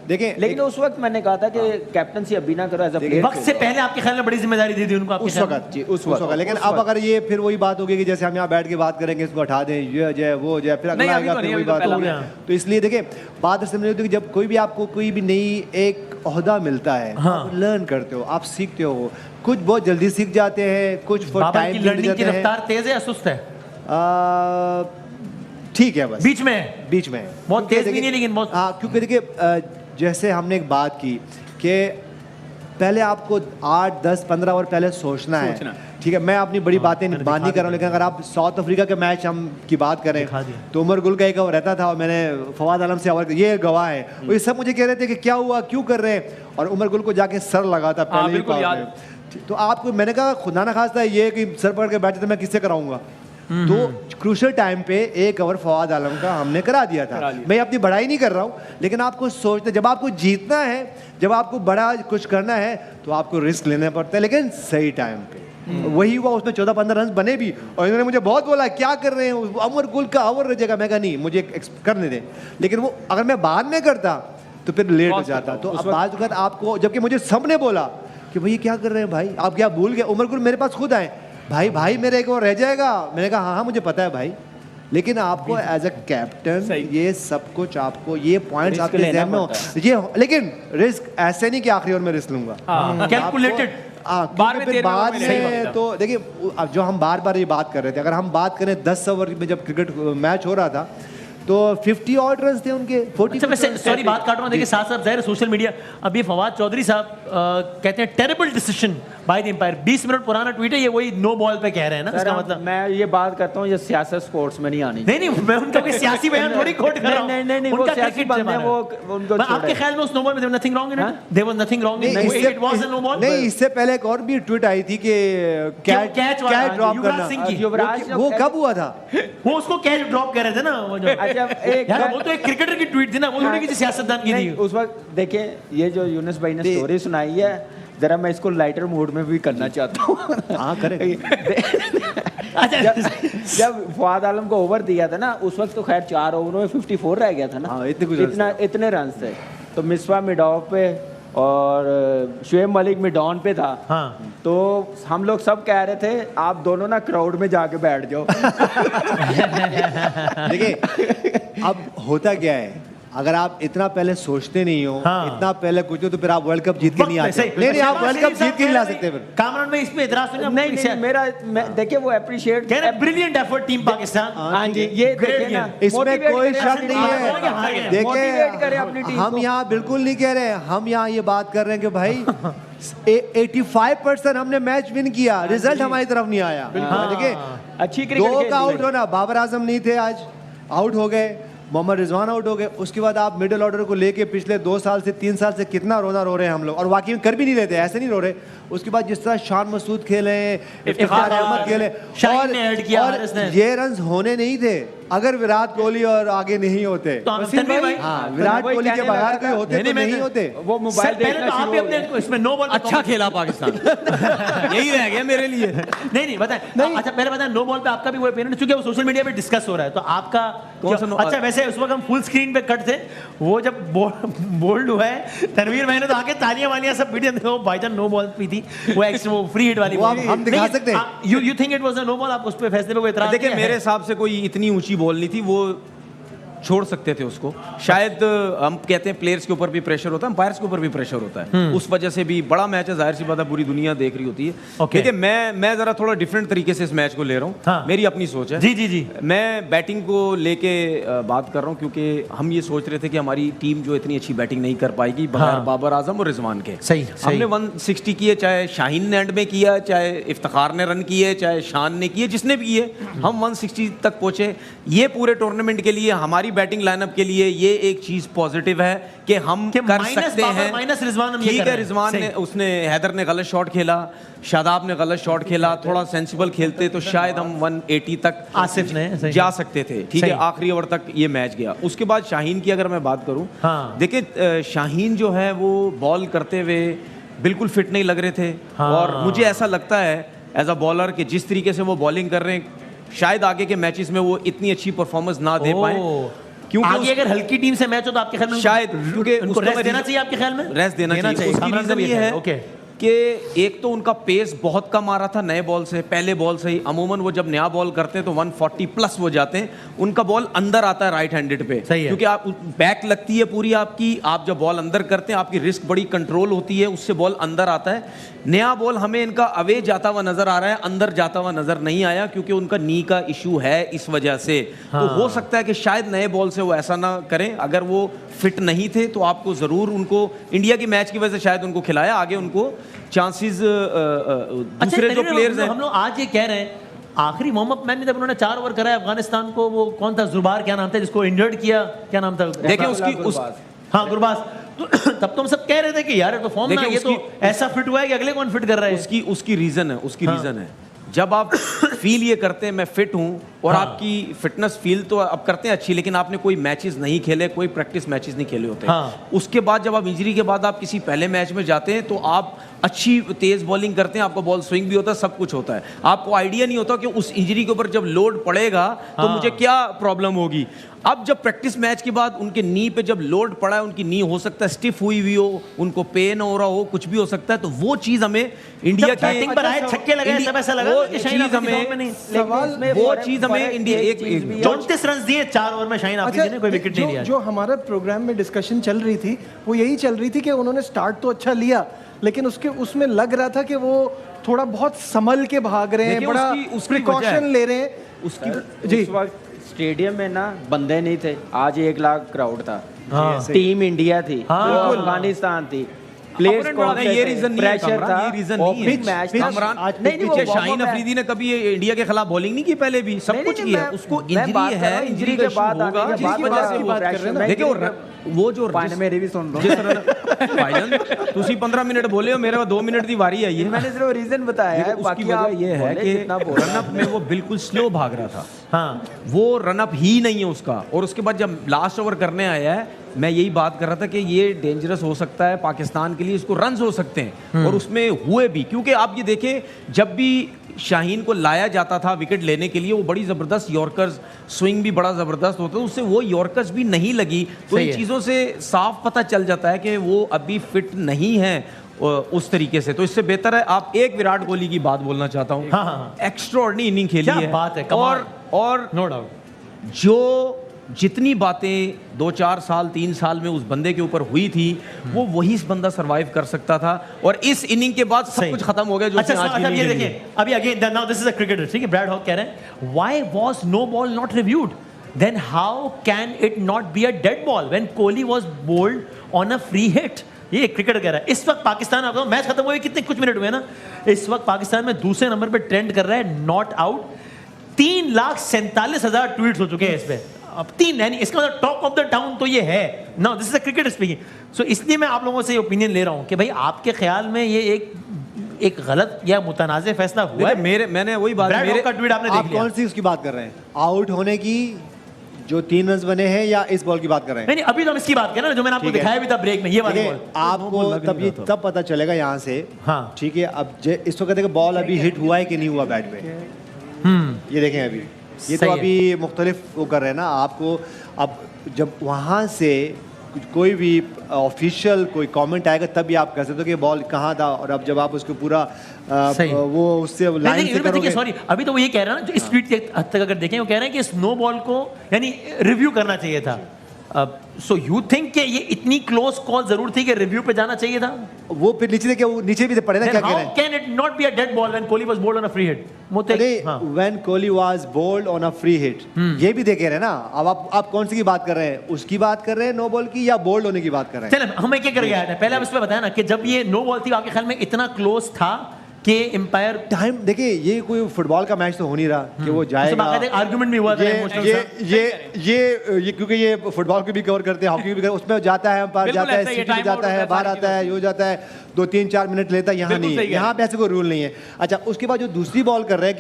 [SPEAKER 5] देखिए,
[SPEAKER 3] लेकिन उस वक्त मैंने कहा था कि कैप्टनसी अभी ना करो, एज ए प्लेयर।
[SPEAKER 1] वक्त से पहले आपके ख्याल में बड़ी जिम्मेदारी दी थी उनको
[SPEAKER 5] उस वक्त। लेकिन अब अगर ये फिर वही बात होगी कि जैसे हम यहाँ बैठ के बात करेंगे, इसको हटा दें, ये जय वो जय, फिर अगला आएगा, फिर वही बात होगी। तो इसलिए देखिए, बात समझ होती है कि जब कोई भी आपको कोई भी नई एक ओहदा मिलता है, आप लर्न करते हो, आप सीखते हो, कुछ बहुत जल्दी सीख जाते हैं, कुछ टाइम
[SPEAKER 1] की लर्निंग की रफ्तार तेज है या सुस्त है?
[SPEAKER 5] ठीक है, बस
[SPEAKER 1] बीच में बहुत तेज भी नहीं, लेकिन बहुत।
[SPEAKER 5] हाँ, क्योंकि देखिए, जैसे हमने एक बात की कि पहले आपको 8, 10, 15 ओवर पहले सोचना है ठीक है, मैं अपनी बड़ी बातें बात नहीं कर रहा हूँ, लेकिन अगर आप साउथ अफ्रीका के मैच हम की बात करें तो उमर गुल का एक ओवर रहता था और मैंने फवाद आलम से ओवर, ये गवाह है, और ये सब मुझे कह रहे थे कि क्या हुआ, क्यों कर रहे हैं, और उमर गुल को जाके सर लगा था पहले ही पावर में। तो आपको मैंने कहा खुदा ना खास्ता ये कि सर पकड़ के बैठे थे, मैं किससे कराऊंगा। तो क्रूशियल टाइम पे एक ओवर फवाद आलम का हमने करा दिया था। मैं अपनी बड़ाई नहीं कर रहा हूँ, लेकिन आपको सोचते जब आपको जीतना है, जब आपको बड़ा कुछ करना है तो आपको रिस्क लेना पड़ता है, लेकिन सही टाइम पे। वही हुआ, उसमें 14-15 रन बने भी, और इन्होंने मुझे बहुत बोला क्या कर रहे हैं, उमर गुल का ओवर रह जाएगा। मैं कहा नहीं, मुझे करने दें, लेकिन वो अगर मैं बाद में करता तो फिर लेट हो जाता। तो अब बात वक्त आपको, जबकि मुझे सबने बोला कि भाई क्या कर रहे हैं भाई, आप क्या भूल गए। उमर गुल मेरे पास खुद आए, भाई मेरे एक और रह जाएगा। मैंने कहा हाँ मुझे पता है भाई, लेकिन आपको एज अ कैप्टन ये सब कुछ, आपको ये पॉइंट्स आपके ज़हन में हो ये, लेकिन रिस्क ऐसे नहीं कि आखिरी ओवर में रिस्क लूंगा,
[SPEAKER 1] कैलकुलेटेड।
[SPEAKER 5] बाद में तो देखिए, अब जो हम बार बार ये बात कर रहे थे, अगर हम बात करें 10 ओवर में जब क्रिकेट मैच हो रहा था तो 50 ऑड रन थे उनके, 40।
[SPEAKER 1] सॉरी बात काट रहा हूँ, देखिए साथ साथ ज़ाहिर सोशल मीडिया, अभी फवाद चौधरी साहब कहते हैं terrible decision by the umpire. 20 minute पुराना ट्वीट है ये, वही नो बॉल पे कह रहे हैं ना, इसका मतलब।
[SPEAKER 3] मैं ये बात करता हूँ, ये सियासत स्पोर्ट्स में नहीं आनी।
[SPEAKER 1] नहीं मैं उनका कोई सियासी बयान थोड़ी कोट कर रहा हूं।
[SPEAKER 3] नहीं वो सियासी बंदे, वो उनको
[SPEAKER 1] आपके ख्याल में उस नो बॉल में nothing wrong in it, there was nothing wrong in it, was a no ball.
[SPEAKER 5] नहीं, इससे पहले एक और भी ट्वीट आई थी कि कैच ड्रॉप करना, वो कब हुआ था?
[SPEAKER 1] वो उसको कैच ड्रॉप कर रहे थे ना, वो जो
[SPEAKER 3] अच्छा एक
[SPEAKER 1] वो तो एक क्रिकेटर की ट्वीट थी ना, वो थोड़ी किसी सियासतदान की थी।
[SPEAKER 3] उस वक्त देखिए, ये जो यूनुस भाई ने स्टोरी सुनाई है, जरा मैं इसको लाइटर मूड में भी करना चाहता हूँ।
[SPEAKER 5] हाँ करें।
[SPEAKER 3] जब फवाद आलम को ओवर दिया था ना, उस वक्त तो खैर 4 ओवरों में 54 रह गया था ना, इतने रन थे। तो मिसबा मिड ऑफ पे और शुएब मलिक मिड ऑन पे था।
[SPEAKER 1] हाँ।
[SPEAKER 3] तो हम लोग सब कह रहे थे आप दोनों ना क्राउड में जाके बैठ जाओ।
[SPEAKER 5] देखिए अब होता क्या है, अगर आप इतना पहले सोचते नहीं हो, इतना पहले कुछ हो, तो फिर आप वर्ल्ड कप जीत के नहीं आते। नहीं आप वर्ल्ड कप जीत के नहीं ला सकते। फिर
[SPEAKER 1] कामरान में इस पे इतराज
[SPEAKER 3] नहीं मेरा देखिए वो अप्रिशिएट
[SPEAKER 1] कह रहे ब्रिलियंट एफर्ट टीम पाकिस्तान।
[SPEAKER 3] हाँ जी, ये देखिए ना,
[SPEAKER 5] इसमें कोई शक नहीं है।
[SPEAKER 3] देखिए
[SPEAKER 5] हम यहाँ बिल्कुल नहीं कह रहे, हम यहाँ ये बात कर रहे हैं कि भाई 85% हमने मैच विन किया, रिजल्ट हमारी तरफ नहीं आया। देखिए
[SPEAKER 3] अच्छी क्रिकेट
[SPEAKER 5] 2 का आउट होना, बाबर आजम नहीं थे आज, आउट हो गए, मोहम्मद रिजवान आउट हो गए। उसके बाद आप मिडिल ऑर्डर को लेके पिछले 2 साल से 3 साल से कितना रोना रो रहे हैं हम लोग, और वाकई में कर भी नहीं रहे थे, ऐसे नहीं रो रहे। उसके बाद जिस तरह शान मसूद खेले, इफ्तिखार अहमद खेले, और ये रन होने नहीं थे अगर विराट कोहली और आगे नहीं होते।
[SPEAKER 1] तो
[SPEAKER 5] विराट कोहली के बगैर कोई होते तो नहीं होते।
[SPEAKER 3] वो मोबाइल देखना शुरू हो गया।
[SPEAKER 1] इसमें नो बॉल
[SPEAKER 2] अच्छा खेला पाकिस्तान। यही रह गया मेरे लिए।
[SPEAKER 1] नहीं बताएं। अच्छा पहले बताएं, नो बॉल पे आपका भी वो ओपिनियन, क्योंकि वो सोशल मीडिया पे डिस्कस हो रहा है, तो आपका कौन सा? अच्छा वैसे उस वक्त हम फुल स्क्रीन पे कट थे, वो जब बोल्ड हुआ है तनवीर भाई ने तो आके तालियां वालियां सब वीडियो देखो, भाईजान नो बॉल पे थी, वो एक्स्ट्रा वो फ्री हिट वाली
[SPEAKER 5] हम दिखा सकते हैं।
[SPEAKER 1] You think it was a no ball? आप उस पे फैसले पे कोई इतराज?
[SPEAKER 2] देखिए मेरे हिसाब से कोई इतनी ऊंची बॉल नहीं थी, वो छोड़ सकते थे उसको। शायद हम कहते हैं प्लेयर्स के ऊपर भी प्रेशर होता है, अंपायर्स के ऊपर भी प्रेशर होता है, उस वजह से भी बड़ा मैच है, जाहिर सी बात है पूरी दुनिया देख रही होती है। देखिए मैं जरा थोड़ा डिफरेंट तरीके से इस मैच को ले रहा हूँ। हाँ। मेरी अपनी सोच है।
[SPEAKER 1] जी
[SPEAKER 2] मैं बैटिंग को लेके बात कर रहा हूँ, क्योंकि हम ये सोच रहे थे कि हमारी टीम जो इतनी अच्छी बैटिंग नहीं कर पाएगी बगैर बाबर आजम और रिजवान के।
[SPEAKER 1] सही
[SPEAKER 2] हमने 160 किए, चाहे शाहीन ने एंड में किया, चाहे इफ्तिखार ने रन किए, चाहे शान ने किए, जिसने भी किए, हम 160 तक पहुंचे। ये पूरे टूर्नामेंट के लिए हमारी बैटिंग लाइनअप के लिए ये एक चीज पॉजिटिव है कि हम कर सकते हैं।
[SPEAKER 1] माइनस रिजवान,
[SPEAKER 2] ठीक है, रिजवान ने, उसने, हैदर ने गलत शॉट खेला, शादाब ने गलत शॉट खेला, थोड़ा सेंसिबल खेलते तो शायद हम 180 तक
[SPEAKER 1] आसिफ ने
[SPEAKER 2] जा सकते थे। ठीक है, आखिरी ओवर तक ये मैच गया। उसके बाद शाहीन की अगर मैं बात करूं, देखिए शाहीन जो है वो बॉल करते हुए बिल्कुल फिट नहीं लग रहे थे। और मुझे ऐसा लगता है एज अ बॉलर कि जिस तरीके से वो बॉलिंग कर रहे हैं, शायद आगे के मैचेस में वो इतनी अच्छी परफॉर्मेंस ना दे पाए।
[SPEAKER 1] क्योंकि आगे अगर हल्की टीम से मैच हो तो आपके ख्याल में
[SPEAKER 2] शायद, क्योंकि
[SPEAKER 1] उनको रेस्ट देना चाहिए, आपके ख्याल में
[SPEAKER 2] रेस्ट देना चाहिए। उसकी रीजन ये है कि एक तो उनका पेस बहुत कम आ रहा था नए बॉल से, पहले बॉल से ही। अमूमन वो जब नया बॉल करते हैं तो 140 प्लस वो जाते हैं, उनका बॉल अंदर आता है राइट हैंडेड पे, क्योंकि आप बैक लगती है पूरी आपकी, आप जब बॉल अंदर करते हैं आपकी रिस्क बड़ी कंट्रोल होती है, उससे बॉल अंदर आता है। नया बॉल हमें इनका अवे जाता हुआ नजर आ रहा है, अंदर जाता हुआ नजर नहीं आया, क्योंकि उनका नी का इशू है इस वजह से। तो हो सकता है कि शायद नए बॉल से वो ऐसा ना करें। अगर वो फिट नहीं थे तो आपको जरूर उनको इंडिया की मैच की वजह से शायद उनको खिलाया, आगे उनको चांसेस दूसरे जो प्लेयर्स हैं।
[SPEAKER 1] हम लोग आज ये कह रहे हैं आखिरी वार्म अप मैच में जब उन्होंने 4 ओवर कराया अफगानिस्तान को, वो कौन था, जुबार क्या नाम था जिसको इंजर्ड किया, क्या नाम था,
[SPEAKER 2] देखिए उसकी
[SPEAKER 1] हाँ गुरबाज। तब तो हम सब कह रहे थे कि यार तो फॉर्म ना, ये तो ऐसा फिट हुआ है कि अगले कौन फिट कर रहा है।
[SPEAKER 2] उसकी रीजन है, उसकी रीजन है जब आप फील ये करते हैं मैं फिट हूं और आपकी फिटनेस फील तो आप करते हैं अच्छी, लेकिन आपने कोई मैचेस नहीं खेले, कोई प्रैक्टिस मैचेस नहीं खेले होते। उसके बाद जब आप इंजरी के बाद आप किसी पहले मैच में जाते हैं तो आप अच्छी तेज बॉलिंग करते हैं, आपका बॉल स्विंग भी होता है, सब कुछ होता है, आपको आइडिया नहीं होता कि उस इंजरी के ऊपर जब लोड पड़ेगा तो मुझे क्या प्रॉब्लम होगी। अब जब प्रैक्टिस मैच के बाद उनके नी पे जब लोड पड़ा है, उनकी नी हो सकता है स्टिफ हुई हुई हो, उनको पेन हो रहा हो, कुछ भी हो सकता है, तो वो चीज हमें इंडिया के
[SPEAKER 1] बैटिंग पर आए, छक्के लगाए, तब ऐसा लगा कि शाहीन अफरीदी फॉर्म में नहीं।
[SPEAKER 2] वो चीज हमें इंडिया एक
[SPEAKER 1] 34 रन दिए 4 ओवर में शाहीन अफरीदी ने, कोई विकेट नहीं लिया।
[SPEAKER 4] जो हमारा प्रोग्राम में डिस्कशन चल रही थी वो यही चल रही थी कि उन्होंने स्टार्ट तो अच्छा लिया, लेकिन उसमें लग रहा था कि वो थोड़ा बहुत संभल के भाग रहे हैं, बड़ा प्रिकॉशन ले रहे हैं।
[SPEAKER 3] उसकी जी स्टेडियम में ना बंदे नहीं थे, आज 1 लाख क्राउड था, टीम इंडिया थी, अफगानिस्तान थी, प्लेयर्स
[SPEAKER 2] ये रीजन नहीं है,
[SPEAKER 3] प्रेशर था,
[SPEAKER 2] ये रीजन नहीं
[SPEAKER 3] बिग मैच था।
[SPEAKER 2] पीछे शाहीन अफरीदी ने कभी इंडिया के खिलाफ बॉलिंग नहीं की, पहले भी सब कुछ किया, उसको इंजरी है, इंजरी के बाद होगा, जिसकी वजह से बात कर रहे हैं। देखिए वो जो
[SPEAKER 3] मेरी भी सुन लो
[SPEAKER 2] भाईजान ਤੁਸੀਂ 15 मिनट बोले हो, मेरे को 2 मिनट की वारी आई है।
[SPEAKER 3] मैंने सिर्फ रीजन बताया है,
[SPEAKER 2] उसकी वजह ये है कि रनअप में वो बिल्कुल स्लो भाग रहा था। हाँ, वो रनअप ही नहीं है उसका, और उसके बाद जब लास्ट ओवर करने आया है, मैं यही बात कर रहा था कि ये डेंजरस हो सकता है पाकिस्तान के लिए, इसको रन्स हो सकते हैं, और उसमें हुए भी, क्योंकि आप ये देखें जब भी शाहीन को लाया जाता था विकेट लेने के लिए, वो बड़ी ज़बरदस्त यॉर्कर्स, स्विंग भी बड़ा ज़बरदस्त होता है, उससे वो यॉर्कर्स भी नहीं लगी, तो इन चीज़ों से साफ पता चल जाता है कि वो अभी फिट नहीं है उस तरीके से। तो इससे बेहतर है आप एक विराट कोहली की बात बोलना चाहता हूँ, एक्स्ट्राऑर्डिनरी इनिंग खेली है,
[SPEAKER 1] बात है,
[SPEAKER 2] और नो डाउट जो जितनी बातें 2-4 साल 3 साल में उस बंदे के ऊपर हुई थी, वो वही बंदा सरवाइव कर सकता था, और इस इनिंग के बाद सब कुछ खत्म हो गया। जो
[SPEAKER 1] अच्छा, अब ये देखिए, अभी again now this is a cricketer, ठीक है, ब्रैड हॉक कह रहे हैं why was no ball not reviewed, then how can it not be a dead ball when Kohli was bowled on a free hit. ये क्रिकेटर कह रहा है। इस वक्त पाकिस्तान, आपको मैच खत्म हुए कितने कुछ मिनट हुए ना, इस वक्त पाकिस्तान में दूसरे नंबर पे ट्रेंड कर रहा है नॉट आउट। 3,47,000 ट्वीट्स हो चुके हैं इस पे, अब 3, यानी इसका मतलब टॉक ऑफ द टाउन तो ये है ना, this is a cricketer speaking. So इसलिए मैं आप लोगों से ये ओपिनियन ले रहा हूं कि भाई आपके ख्याल में ये एक गलत या मुतनाज़े फैसला हुआ है?
[SPEAKER 2] मैंने वही बात,
[SPEAKER 1] मेरे का ट्वीट आपने देख लिया।
[SPEAKER 5] कौन सी उसकी बात कर रहे हैं, आउट होने की जो 3 रन बने हैं, या इस बॉल की बात कर रहे हैं?
[SPEAKER 1] नहीं, अभी तो हम इसकी बात कर रहे हैं जो मैंने आपको दिखाया भी था ब्रेक में, ये वाली बॉल।
[SPEAKER 5] आपको तब पता चलेगा यहाँ से, हाँ ठीक है। अब इसको कहते हैं बॉल अभी हिट हुआ है कि नहीं हुआ बैट पे, ये देखें अभी, ये तो अभी मुख्तलिफ वो कर रहे हैं ना आपको। अब जब वहाँ से कोई भी ऑफिशियल कोई कमेंट आएगा तब भी आप कह सकते हो कि बॉल कहाँ था, और अब जब आप उसको पूरा वो उससे लाइन से करोगे।
[SPEAKER 1] सॉरी, अभी तो वो ये कह रहा है ना, जो इस ट्वीट के हद तक अगर देखें, वो कह रहे हैं कि स्नो बॉल को यानी रिव्यू करना चाहिए था। सो यू थिंक कि ये इतनी क्लोज कॉल जरूर थी कि रिव्यू पे जाना चाहिए था?
[SPEAKER 5] वो फिर नीचे देखिए, वो नीचे भी पड़े ना, क्या कह रहे हैं?
[SPEAKER 1] Can it not be a dead ball when Kohli was bowled on a free hit?
[SPEAKER 5] When Kohli was bowled on a free hit, ये भी देखे रहे ना। अब आप कौन सी की बात कर रहे हैं, उसकी बात कर रहे हैं नो बॉल की, या बोल्ड होने की बात कर रहे हैं?
[SPEAKER 1] चलो हमें क्या कर गया है, पहले आप इस पे बताया ना कि जब ये नो बॉल थी, आपके ख्याल में इतना क्लोज था कि एम्पायर
[SPEAKER 5] टाइम, देखिए ये कोई फुटबॉल का मैच तो हो नहीं रहा कि वो जाएगा।
[SPEAKER 1] आर्गुमेंट भी हुआ था
[SPEAKER 5] ये क्योंकि ये फुटबॉल को भी कवर करते हैं, हॉकी भी करते हैं, उसमें जाता है एम्पायर, जाता है सीटी जाता है, बाहर आता है, यो जाता है, 2-3-4 मिनट लेता है। यहाँ नहीं है, यहाँ पे ऐसे कोई रूल नहीं है। अच्छा, उसके बाद जो दूसरी बॉल कर रहे हैं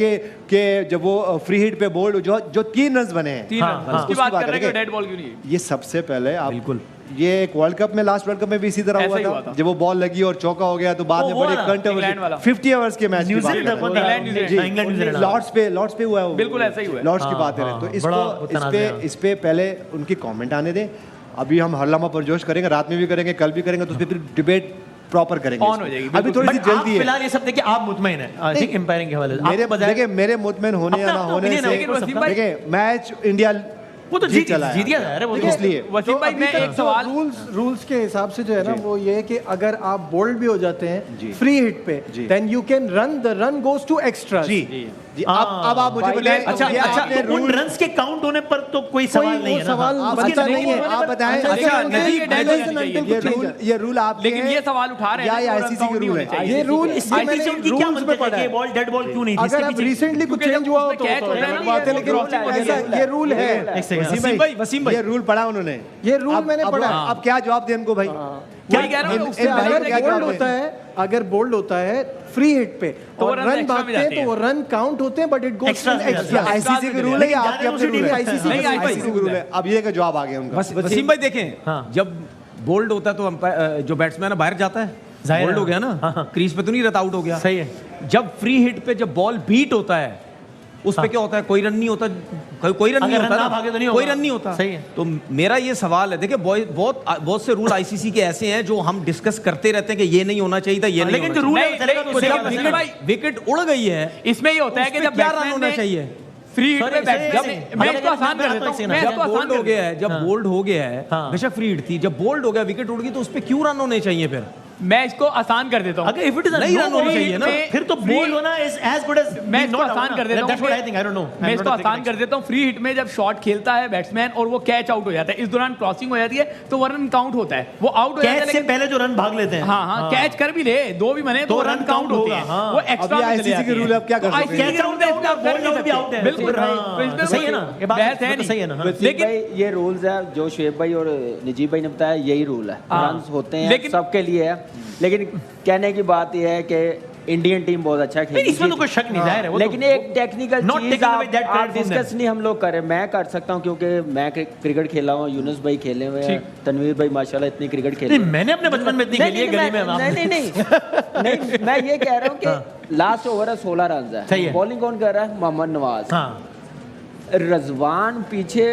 [SPEAKER 5] कि जब वो फ्री हिट पे बोल्ड जो 3 रन बने हैं,
[SPEAKER 6] उसकी बात कर रहे हैं, डेड बॉल क्यों नहीं?
[SPEAKER 5] ये सबसे पहले आप बिल्कुल, ये एक वर्ल्ड कप में, लास्ट वर्ल्ड कप में भी इसी तरह हुआ था, जब वो बॉल लगी और चौका हो गया, तो बाद में बड़े कंट्रोवर्सी 50 ओवर्स के मैच की बात कर रहे हैं, लॉर्ड्स पे हुआ है,
[SPEAKER 6] बिल्कुल ऐसा ही हुआ है,
[SPEAKER 5] लॉर्ड्स की बात है। तो इसको इस पे पहले उनकी कमेंट आने दें। अभी हम हल्ला पुरजोश करेंगे, रात में भी करेंगे, कल भी करेंगे, तो उस पर फिर डिबेट प्रॉपर करेंगे,
[SPEAKER 6] ऑन हो जाएगी।
[SPEAKER 5] अभी थोड़ी सी जल्दी है
[SPEAKER 1] फिलहाल ये सब देखिए, आप मुतमईन हैं ठीक एम्पायरिंग के हवाले से?
[SPEAKER 5] मेरे मुतमईन होने या ना होने से, देखिए मैच इंडिया
[SPEAKER 1] वो तो
[SPEAKER 5] जीत
[SPEAKER 1] जीत
[SPEAKER 5] चला
[SPEAKER 1] गया था, अरे वो तो
[SPEAKER 5] इसलिए
[SPEAKER 6] वसीम भाई मैं एक सवाल
[SPEAKER 4] रूल्स के हिसाब से जो है ना वो ये है कि अगर आप बोल्ड भी हो जाते हैं फ्री हिट पे then you can run, the run goes to extra.
[SPEAKER 5] जी जी अब आप मुझे बताएं।
[SPEAKER 1] अच्छा
[SPEAKER 5] ये
[SPEAKER 1] अच्छा,
[SPEAKER 5] आपने
[SPEAKER 1] तो उन रन्स के काउंट होने पर तो कोई सवाल नहीं है ना?
[SPEAKER 4] सवाल
[SPEAKER 5] बनता नहीं है। आप बताएं।
[SPEAKER 6] अच्छा,
[SPEAKER 5] ये रूल आप
[SPEAKER 6] लेकिन ये सवाल उठा रहे हैं
[SPEAKER 5] या आईसीसी के रूल है।
[SPEAKER 4] ये रूल
[SPEAKER 1] इसमें मैंने उनकी क्या मतलब है कि बॉल डेड बॉल क्यों नहीं थी?
[SPEAKER 4] अगर अब रिसेंटली कुछ चेंज हुआ हो तो बात है, लेकिन ऐसा ये रूल है।
[SPEAKER 5] वसीम भाई ये रूल पढ़ा उन्होंने?
[SPEAKER 4] ये रूल मैंने पढ़ा।
[SPEAKER 5] अब क्या जवाब दें हमको भाई?
[SPEAKER 6] क्या कह रहा हूँ?
[SPEAKER 4] अगर बोल्ड होता है फ्री हिट पे
[SPEAKER 6] तो
[SPEAKER 4] और रन भागते हैं तो वो रन काउंट होते हैं, but it goes to extra.
[SPEAKER 5] ICC के रूल है या आपके अपने रूल है?
[SPEAKER 4] आईसीसी
[SPEAKER 5] के रूल है। अब ये का जवाब आ गया उनका।
[SPEAKER 2] वसीम भाई देखें, जब बोल्ड होता है तो अंपायर जो बैट्समैन है बाहर जाता है, बोल्ड हो गया ना, क्रीज पे तो नहीं रहता, आउट हो गया।
[SPEAKER 1] सही है।
[SPEAKER 2] जब फ्री हिट पे जब बॉल बीट होता है उस पे क्या होता है? कोई रन नहीं होता, कोई रन नहीं होता ना, कोई रन नहीं होता।
[SPEAKER 1] सही है।
[SPEAKER 2] तो मेरा ये सवाल है, देखिए बहुत से रूल आईसीसी के ऐसे हैं जो हम डिस्कस करते रहते हैं कि ये नहीं होना चाहिए था, ये नहीं,
[SPEAKER 1] लेकिन जो रूल है
[SPEAKER 2] विकेट उड़ गई है,
[SPEAKER 6] इसमें ये होता है कि जब
[SPEAKER 2] क्या रन होना चाहिए?
[SPEAKER 6] फ्री हिट पे बैट, मैं इसको आसान कर देता हूं, मैं इसको आसान
[SPEAKER 2] हो गया है, जब बोल्ड हो गया है, बेशक फ्री हिट थी, जब बोल्ड हो गया विकेट उड़ गई तो उस पे क्यों रन होने चाहिए? फिर
[SPEAKER 6] मैं इसको आसान कर देता हूं।
[SPEAKER 1] अगर इफ इट इज
[SPEAKER 2] नहीं रन होनी चाहिए ना,
[SPEAKER 1] फिर तो बोल्ड होना इज एज गुड एज
[SPEAKER 6] मैं इसको आसान कर देता हूं।
[SPEAKER 1] That's what I think, I don't know.
[SPEAKER 6] मैं इसको आसान कर देता हूं। फ्री हिट में जब शॉट खेलता है बैट्समैन और वो कैच आउट हो जाता है, इस दौरान क्रॉसिंग हो जाती है तो वो रन काउंट होता है, वो आउट हो जाता है।
[SPEAKER 1] कैच से पहले जो रन भाग लेते हैं,
[SPEAKER 6] हाँ, कैच कर भी ले, दो भी बने तो रन काउंट होते हैं, वो एक्स्ट्रा में चले
[SPEAKER 5] आईसीसी के
[SPEAKER 6] जाते
[SPEAKER 5] रूल
[SPEAKER 6] हैं।
[SPEAKER 5] अब क्या कर सकते हैं?
[SPEAKER 1] कैच आउट है, बोल्ड आउट भी आउट है।
[SPEAKER 6] बिल्कुल
[SPEAKER 1] सही है ना, ये बात
[SPEAKER 6] है नहीं।
[SPEAKER 1] सही है ना।
[SPEAKER 3] लेकिन ये रूल्स है जो शुएब भाई और नजीब भाई ने बताया, यही रूल है। रन होते हैं सबके लिए है, लेकिन कहने की बात यह है कि इंडियन टीम बहुत अच्छा खेली,
[SPEAKER 1] इसमें तो कोई शक नहीं, जाहिर है।
[SPEAKER 3] लेकिन एक टेक्निकल चीज आप डिस्कस नहीं हम लोग करें, मैं कर सकता हूं क्योंकि मैं क्रिकेट खेला हूं, यूनुस भाई खेले हुए हैं, तनवीर भाई माशाल्लाह इतनी क्रिकेट खेले।
[SPEAKER 1] मैंने अपने बचपन में इतनी खेली है गली में।
[SPEAKER 3] नहीं, मैं ये कह रहा हूं कि लास्ट ओवर है 16 रन है, बॉलिंग कौन कर रहा है? मोहम्मद नवाज। रजवान पीछे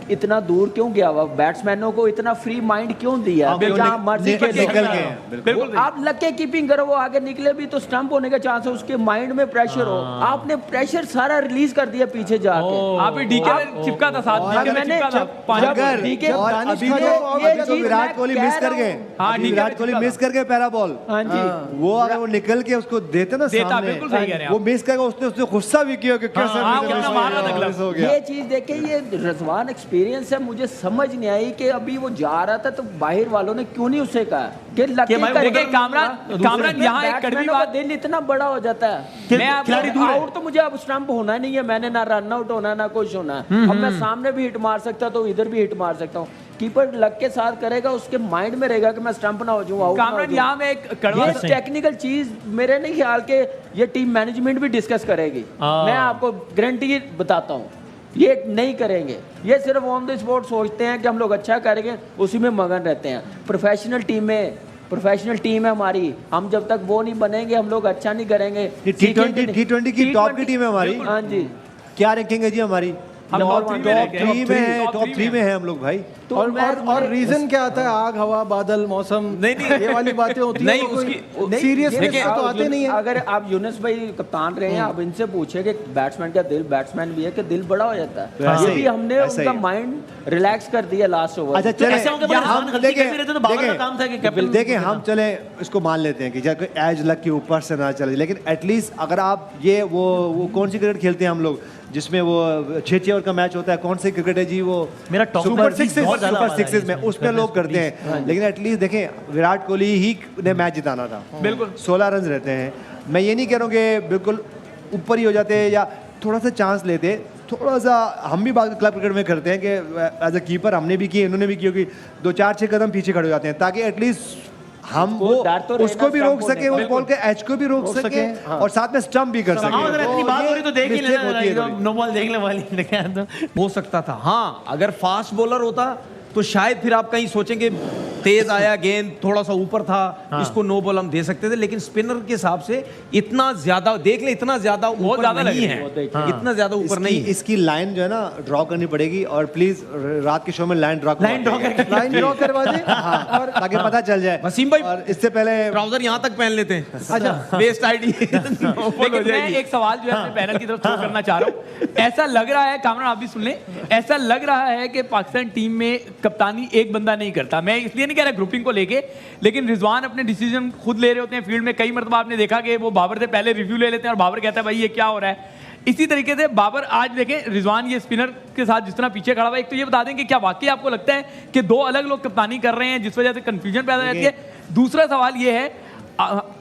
[SPEAKER 3] इतना दूर क्यों गया हुआ? बैट्समैनों को इतना फ्री माइंड क्यों दिया? जहां मर्जी के
[SPEAKER 5] निकल गए।
[SPEAKER 3] आप लगे कीपिंग करो, वो आगे निकले भी तो स्टंप होने का चांस है, उसके माइंड में प्रेशर हो, आपने प्रेशर सारा रिलीज कर दिया पीछे जाके।
[SPEAKER 6] आप डीके में चिपका था साथ,
[SPEAKER 3] मैंने
[SPEAKER 5] विराट कोहली मिस कर गए, विराट कोहली मिस कर गए पहला बॉल।
[SPEAKER 3] हाँ जी,
[SPEAKER 5] वो अगर वो निकल के उसको देते ना सामने, वो मिस करके उसने गुस्सा भी किया कि कैसे
[SPEAKER 3] ये चीज देखे, ये रजवान एक्सपीरियंस है। मुझे समझ नहीं आई कि अभी वो जा रहा था तो बाहर वालों ने क्यों नहीं उसे कहा कि कामरान यहाँ एक कड़वी बात, दिल इतना बड़ा हो जाता है। मैं आउट तो मुझे अब स्टंप होना नहीं है, मैंने ना रन आउट होना ना कुछ होना। अब मैं सामने भी हिट मार सकता तो इधर भी हिट मार सकता हूँ। कीपर लग के साथ करेगा, उसके माइंड में रहेगा कि मैं स्टंप ना हो जाऊं, कामरान यहाँ में एक कड़वा टेक्निकल चीज मेरे नहीं ख्याल के ये टीम मैनेजमेंट भी डिस्कस करेगी। मैं आपको गारंटी बताता हूँ ये नहीं करेंगे, ये सिर्फ ऑन द स्पॉट सोचते हैं कि हम लोग अच्छा करेंगे, उसी में मगन रहते हैं। प्रोफेशनल टीम है हमारी, हम जब तक वो नहीं बनेंगे हम लोग अच्छा नहीं करेंगे।
[SPEAKER 5] T20 की टॉप की टीम है हमारी।
[SPEAKER 3] हाँ जी,
[SPEAKER 5] क्या रैंकिंग है जी हमारी? टॉप 3 में है हम लोग भाई।
[SPEAKER 4] तो और रीजन क्या आता है? आग, हवा, बादल, मौसम, नहीं ये वाली बातें होती हैं। नहीं, सीरियसनेस तो आते नहीं है।
[SPEAKER 3] अगर आप यूनुस भाई कप्तान रहे हैं, आप इनसे पूछे कि बैट्समैन का दिल, बैट्समैन भी है कि दिल बड़ा हो जाता है, ये भी हमने उनका माइंड रिलैक्स कर दिया लास्ट ओवर।
[SPEAKER 5] अच्छा देखें, हम चले इसको मान लेते हैं कि एज लक के ऊपर से ना चले, लेकिन एटलीस्ट अगर आप ये वो कौन सी क्रिकेट खेलते हैं हम लोग जिसमें वो 6 ओवर का मैच होता है, कौन सी क्रिकेट है जी? वो
[SPEAKER 1] मेरा
[SPEAKER 5] सुपर सिक्सेस में उस पे लोग करते हैं। लेकिन एटलीस्ट देखें, विराट कोहली ही ने मैच जिताना था, बिल्कुल 16 रन रहते हैं। मैं ये नहीं कह रहा हूँ कि बिल्कुल ऊपर ही हो जाते या थोड़ा सा चांस लेते, थोड़ा सा हम भी बात क्लब क्रिकेट में करते हैं कि एज अ कीपर हमने भी किए, इन्होंने भी किया कि 2-4-6 कदम पीछे खड़े हो जाते हैं ताकि एटलीस्ट हम वो उसको भी रोक सके, उस बॉल के एज को भी रोक सके और साथ में स्टंप भी कर सके।
[SPEAKER 1] अगर इतनी बात हो रही तो देख ही लेना, नो बॉल देखने वाली हो सकता था।
[SPEAKER 2] हाँ, अगर फास्ट बॉलर होता तो शायद फिर आप कहीं सोचेंगे तेज आया गेंद, थोड़ा सा ऊपर था, इसको नो बॉल हम दे सकते थे, लेकिन स्पिनर के हिसाब से इतना ज्यादा देख ले, इतना ज्यादा ऊपर नहीं है, इतना ज्यादा ऊपर नहीं।
[SPEAKER 5] इसकी लाइन जो है ना ड्रॉ करनी पड़ेगी, और प्लीज रात के शो में लाइन ड्रॉ
[SPEAKER 4] करवा दे,
[SPEAKER 5] और ताकि पता चल जाए।
[SPEAKER 2] वसीम भाई,
[SPEAKER 5] और इससे पहले
[SPEAKER 2] ट्राउजर यहाँ तक पहन लेते हैं।
[SPEAKER 4] अच्छा,
[SPEAKER 2] बेस्ट आईडी।
[SPEAKER 6] लेकिन मैं एक सवाल जो है अपने पैनल की तरफ थ्रो करना चाह रहा हूँ। ऐसा लग रहा है, कामरान आप भी सुन लें, ऐसा लग रहा है कि पाकिस्तान टीम में कप्तानी एक बंदा नहीं करता। मैं इसलिए नहीं कह रहा ग्रुपिंग को लेके, लेकिन रिजवान अपने डिसीजन खुद ले रहे होते हैं फील्ड में। कई मरतबा आपने देखा कि वो बाबर से पहले रिव्यू ले लेते हैं और बाबर कहता है भाई ये क्या हो रहा है। इसी तरीके से बाबर, आज देखें रिजवान ये स्पिनर के साथ जिस तरह पीछे खड़ा हुआ है, एक तो ये बता दें कि क्या वाकई आपको लगता है कि दो अलग लोग कप्तानी कर रहे हैं जिस वजह से कंफ्यूजन पैदा रहती है। दूसरा सवाल ये है,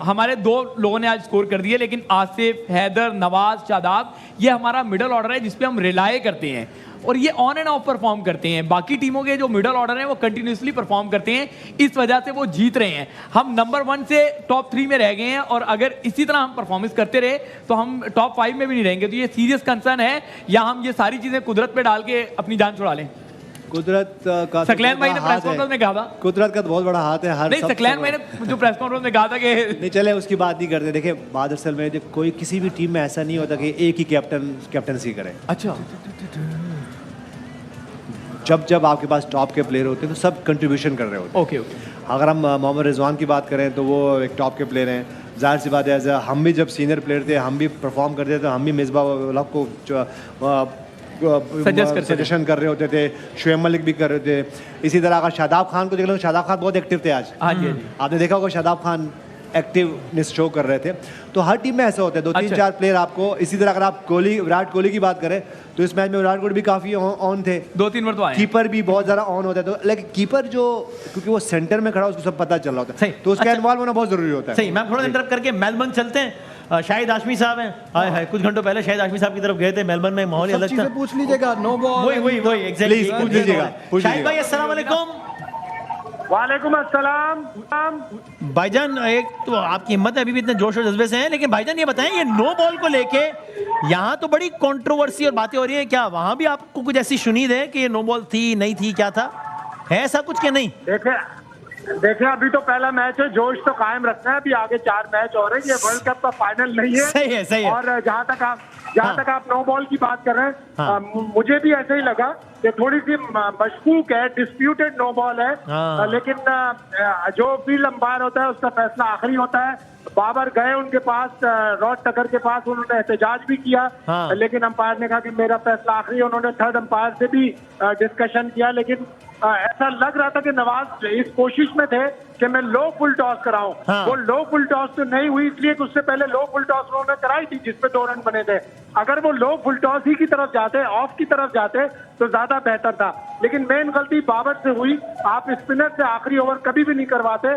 [SPEAKER 6] हमारे दो लोगों ने आज स्कोर कर दिए, लेकिन आसिफ, हैदर, नवाज, शादाब, ये हमारा मिडल ऑर्डर है जिसपे हम रिलाय करते हैं और ये ऑन एंड ऑफ परफॉर्म करते हैं। बाकी टीमों के जो मिडल ऑर्डर हैं वो कंटिन्यूसली परफॉर्म करते हैं, इस वजह से वो जीत रहे हैं। हम नंबर 1 से टॉप 3 में रह गए हैं और अगर इसी तरह हम परफॉर्मेंस करते रहे तो हम टॉप 5 में भी नहीं रहेंगे। तो ये सीरियस कंसर्न है, या हम ये सारी चीजें कुदरत पे डाल के अपनी जान छुड़ा लें?
[SPEAKER 5] कुदरत का
[SPEAKER 6] सकलैन भाई ने प्रेस कॉन्फ्रेंस में कहा था,
[SPEAKER 5] कुदरत का तो बहुत बड़ा हाथ है हर
[SPEAKER 6] नहीं, सकलैन भाई ने जो प्रेस कॉन्फ्रेंस में कहा था कि
[SPEAKER 5] नहीं, चले उसकी बात नहीं करते। देखिए बाद असल में कोई किसी भी टीम में ऐसा नहीं होता कि एक ही कैप्टनसी करे।
[SPEAKER 6] अच्छा,
[SPEAKER 5] जब आपके पास टॉप के प्लेयर होते हैं तो सब कंट्रीब्यूशन कर रहे होते हैं।
[SPEAKER 6] ओके।
[SPEAKER 5] अगर हम मोहम्मद रिजवान की बात करें तो वो एक टॉप के प्लेयर हैं, जाहिर सी बात है। हम भी जब सीनियर प्लेयर थे हम भी परफॉर्म करते थे, तो हम भी मिसबाह उल हक को सजेशन कर रहे होते थे, शुएब मलिक भी कर रहे थे। इसी तरह अगर शादाब खान को देख लो, शादाब खान बहुत एक्टिव थे आज। आपने देखा होगा शादाब खान एक्टिवनेस शो कर रहे थे। तो हर टीम में ऐसा होता है, 2-3-4 प्लेयर आपको। इसी तरह अगर आप विराट कोहली की बात करें तो इस मैच में विराट कोहली भी काफी ऑन थे,
[SPEAKER 6] 2-3 बार तो आए।
[SPEAKER 5] कीपर भी बहुत ज्यादा ऑन होता है, तो लेकिन कीपर जो, क्योंकि वो सेंटर में खड़ा उसको सब पता चल रहा होता है, तो उसका इन्वॉल्व होना बहुत जरूरी होता है।
[SPEAKER 1] सही। मैं थोड़ा इंटरप्ट करके मेलबर्न चलते हैं। शाहिद हाशमी साहब हैं, हाय हाय, कुछ घंटों पहले शाहिद हाशमी साहब की तरफ गए थे। मेलबर्न में माहौल अलग था।
[SPEAKER 4] पूछ लीजिएगा, नो बॉल,
[SPEAKER 1] वही एग्जैक्टली
[SPEAKER 5] पूछ लीजिएगा।
[SPEAKER 1] शाहिद भाई अस्सलाम वालेकुम।
[SPEAKER 7] वालेकुम अस्सलाम।
[SPEAKER 1] भाईजान, एक तो आपकी हिम्मत है, अभी भी इतने जोश और जज्बे से हैं, लेकिन भाईजान ये बताएं, ये नो बॉल को लेके यहाँ तो बड़ी कंट्रोवर्सी और बातें हो रही हैं, क्या वहां भी आपको कुछ ऐसी शुनीद है कि ये नो बॉल थी नहीं थी, क्या था, है ऐसा कुछ क्या? नहीं,
[SPEAKER 7] देखे अभी तो पहला मैच है, जोश तो कायम रखना है। अभी आगे 4 मैच और हैं, ये वर्ल्ड कप का फाइनल नहीं है।
[SPEAKER 1] सही है, सही है।
[SPEAKER 7] और जहाँ तक आप नो बॉल की बात कर रहे हैं, मुझे भी ऐसे ही लगा कि थोड़ी सी मशकूक है, डिस्प्यूटेड नो बॉल है, लेकिन जो फील्ड अंपायर होता है उसका फैसला आखिरी होता है। बाबर गए उनके पास, रॉड टकर के पास, उन्होंने एहतजाज भी किया, लेकिन अंपायर ने कहा कि मेरा फैसला आखिरी है। उन्होंने थर्ड अंपायर से भी डिस्कशन किया, लेकिन ऐसा लग रहा था कि नवाज इस कोशिश में थे कि मैं लो फुल टॉस कराऊं। वो लो फुल टॉस तो नहीं हुई, इसलिए कि उससे पहले लो फुल टॉस उन्होंने कराई थी जिसपे 2 रन बने थे। अगर वो लो फुल टॉस ही की तरफ जाते, ऑफ की तरफ जाते, तो ज्यादा बेहतर था। लेकिन मेन गलती बाबर से हुई। आप स्पिनर से आखिरी ओवर कभी भी नहीं करवाते।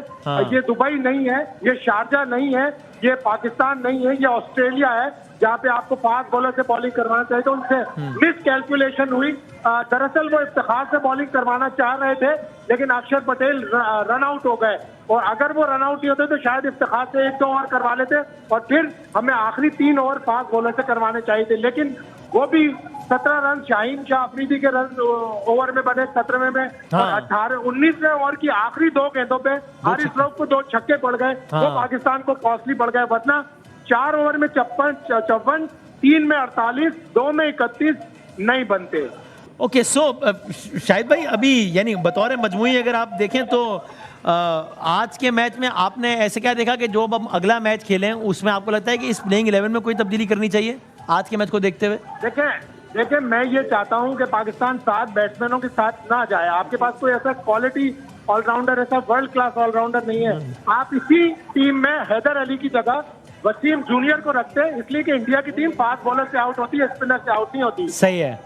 [SPEAKER 7] ये दुबई नहीं है, ये शारजा नहीं है, ये पाकिस्तान नहीं है, ये ऑस्ट्रेलिया है जहाँ पे आपको फास्ट बॉलर से बॉलिंग करवाना चाहिए। तो उनसे मिस कैलकुलेशन हुई। दरअसल वो इफ्तिखार से बॉलिंग करवाना चाह रहे थे, लेकिन अक्षर पटेल रन आउट हो गए, और अगर वो रन आउट नहीं होते तो शायद इफ्तिखार से 1-2 ओवर करवा लेते और फिर हमें आखिरी 3 ओवर फास्ट बॉलर से करवाने चाहिए थे। लेकिन वो भी 17 रन शाहीन शाह अफरीदी के रन ओवर में बने 17वें में, और 19वें ओवर की आखिरी 2 गेंदों पे हारिस रऊफ को 2 छक्के पड़ गए, वो पाकिस्तान को कॉस्टली पड़ गए। वरना 4 ओवर में 54, 3 में 48, 2 में 31 नहीं बनते।
[SPEAKER 1] ओके, सो शाहिद भाई, अभी यानी बतौर मजमूई अगर आप देखें तो आज के मैच में आपने ऐसे क्या देखा कि जो अब हम अगला मैच खेलें उसमें आपको लगता है कि इस प्लेइंग 11 में कोई तब्दीली करनी चाहिए आज के मैच को देखते हुए?
[SPEAKER 7] देखिए मैं ये चाहता हूं कि पाकिस्तान 7 बैट्समैनों के साथ ना जाए। आपके पास कोई ऐसा क्वालिटी ऑलराउंडर, ऐसा वर्ल्ड क्लास ऑलराउंडर नहीं है। आप इसी टीम में हैदर अली की जगह वसीम जूनियर को रखते हैं, इसलिए कि इंडिया की टीम फास्ट बॉलर से आउट होती है, स्पिनर से आउट नहीं होती।
[SPEAKER 1] सही है।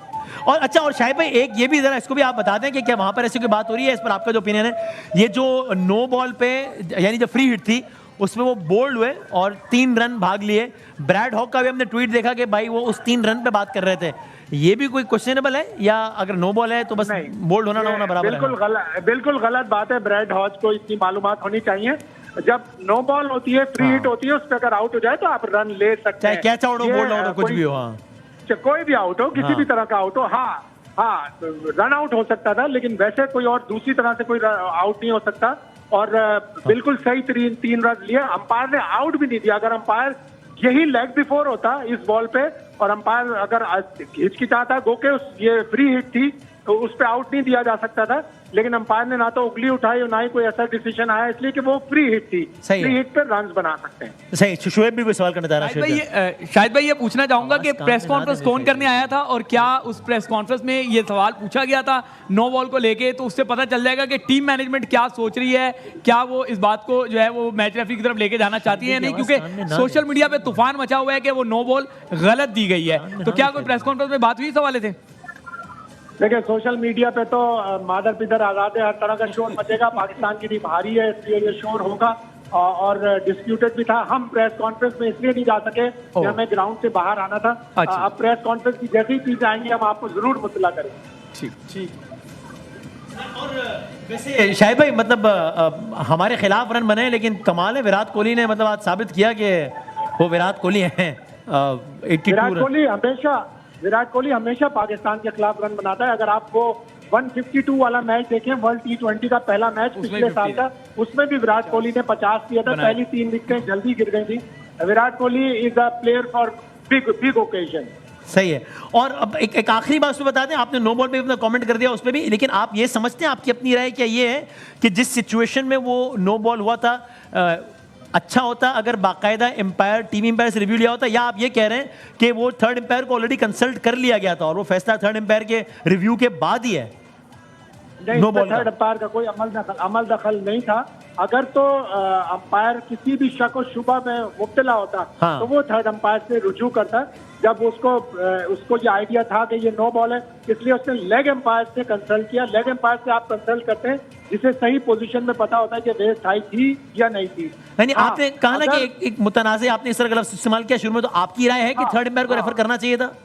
[SPEAKER 1] और अच्छा, और शाहिद भाई एक ये भी जरा इसको भी आप बता दें कि क्या वहां पर ऐसी कोई बात हो रही है, इस पर आपका जो ओपिनियन है? ये जो नो बॉल पे यानी जो फ्री हिट थी उसमें वो बोल्ड हुए और 3 रन भाग लिए। ब्रैड हॉक का भी हमने ट्वीट देखा कि भाई वो उस 3 रन पे बात कर रहे थे। ये भी कोई क्वेश्चनेबल है, या अगर नो बॉल है तो बस बोल्ड होना ना होना बराबर है?
[SPEAKER 7] बिल्कुल गलत बात है। ब्रैड हॉक को इतनी मालूमात होनी चाहिए। जब नो बॉल होती है, फ्री हिट होती है, उस पर अगर आउट हो जाए तो आप रन ले सकते हैं,
[SPEAKER 1] चाहे कैच आउट हो, बोल्ड आउट हो, कुछ भी हो।
[SPEAKER 7] कोई भी आउट हो, किसी भी तरह का आउट हो। हाँ, हाँ रन आउट हो सकता था, लेकिन वैसे कोई और दूसरी तरह से कोई आउट नहीं हो सकता। और बिल्कुल सही 3 रन लिए, अंपायर ने आउट भी नहीं दिया। अगर अंपायर यही लेग बिफोर होता इस बॉल पे और अंपायर अगर हिचकिचाता गो के ये फ्री हिट थी तो उस पे आउट नहीं दिया जा सकता था, लेकिन अंपायर ने ना तो उंगली उठाई और ना ही कोई ऐसा डिसीजन आया, इसलिए कि वो फ्री हिट थी। फ्री हिट पे रन बना सकते हैं।
[SPEAKER 1] सही। शोएब भी कोई सवाल करना चाह रहा
[SPEAKER 6] है। शायद भाई ये पूछना चाहूंगा कि प्रेस कॉन्फ्रेंस कौन करने आया था और क्या उस प्रेस कॉन्फ्रेंस में ये सवाल पूछा गया था नो बॉल को लेके, तो उससे पता चल जाएगा कि टीम मैनेजमेंट क्या सोच रही है, क्या वो इस बात को जो है वो मैच रेफरी की तरफ लेके जाना चाहती है नहीं, क्योंकि सोशल मीडिया पे तूफान मचा हुआ है कि वो नो बॉल गलत दी गई है। तो क्या कोई प्रेस कॉन्फ्रेंस में बात हुई इस हवाले से?
[SPEAKER 7] देखिए सोशल मीडिया पे तो मादर पिदर आजाद है, हर तरह का शोर मचेगा। पाकिस्तान की टीम हारी है इसलिए ये शोर होगा और डिस्प्यूटेड भी था। हम प्रेस कॉन्फ्रेंस में इसलिए नहीं जा सके कि हमें ग्राउंड से बाहर आना था। अब प्रेस कॉन्फ्रेंस की जैसी चीजें आएंगी हम आपको जरूर मुतला करेंगे।
[SPEAKER 6] ठीक।
[SPEAKER 1] और वैसे शाहिद भाई मतलब हमारे खिलाफ रन बने, लेकिन कमाल है विराट कोहली ने मतलब आज साबित किया कि वो विराट कोहली हैं।
[SPEAKER 7] विराट कोहली हमेशा पाकिस्तान के खिलाफ रन बनाता है। अगर आप वो 152 वाला मैच देखें, वर्ल्ड T20 का पहला मैच पिछले साल का, उसमें भी विराट कोहली ने 50 किया था। पहली 3 विकेटें जल्दी गिर गई थी। Virat Kohli is a player for big occasion.
[SPEAKER 1] सही है। और अब एक आखिरी बात बता दें, आपने नो बॉल पे अपना कमेंट कर दिया उस पर भी, लेकिन आप ये समझते हैं, आपकी अपनी राय क्या ये है कि जिस सिचुएशन में वो नो बॉल हुआ था अच्छा होता अगर बाकायदा एम्पायर टीम एम्पायर से रिव्यू लिया होता, या आप ये कह रहे हैं कि वो थर्ड एम्पायर को ऑलरेडी कंसल्ट कर लिया गया था और वो फैसला थर्ड एम्पायर के रिव्यू के बाद ही है?
[SPEAKER 7] नो बॉल थर्ड अंपायर का कोई अमल दखल नहीं था। अगर तो अंपायर किसी भी शक और शुबा में मुब्तला होता तो वो थर्ड अंपायर से रुजू करता। जब उसको ये आइडिया था कि ये नो बॉल है, इसलिए उसने लेग अंपायर से कंसल्ट किया। लेग अंपायर से आप कंसल्ट करते हैं जिसे सही पोजीशन में पता होता है कि रेस हाई थी या नहीं थी।
[SPEAKER 1] यानी आपने कहा ना कि एक मुतनाज़े आपने इस तरह का लफ्ज़ इस्तेमाल किया शुरू में, तो आपकी राय है कि थर्ड अंपायर को रेफर करना चाहिए था?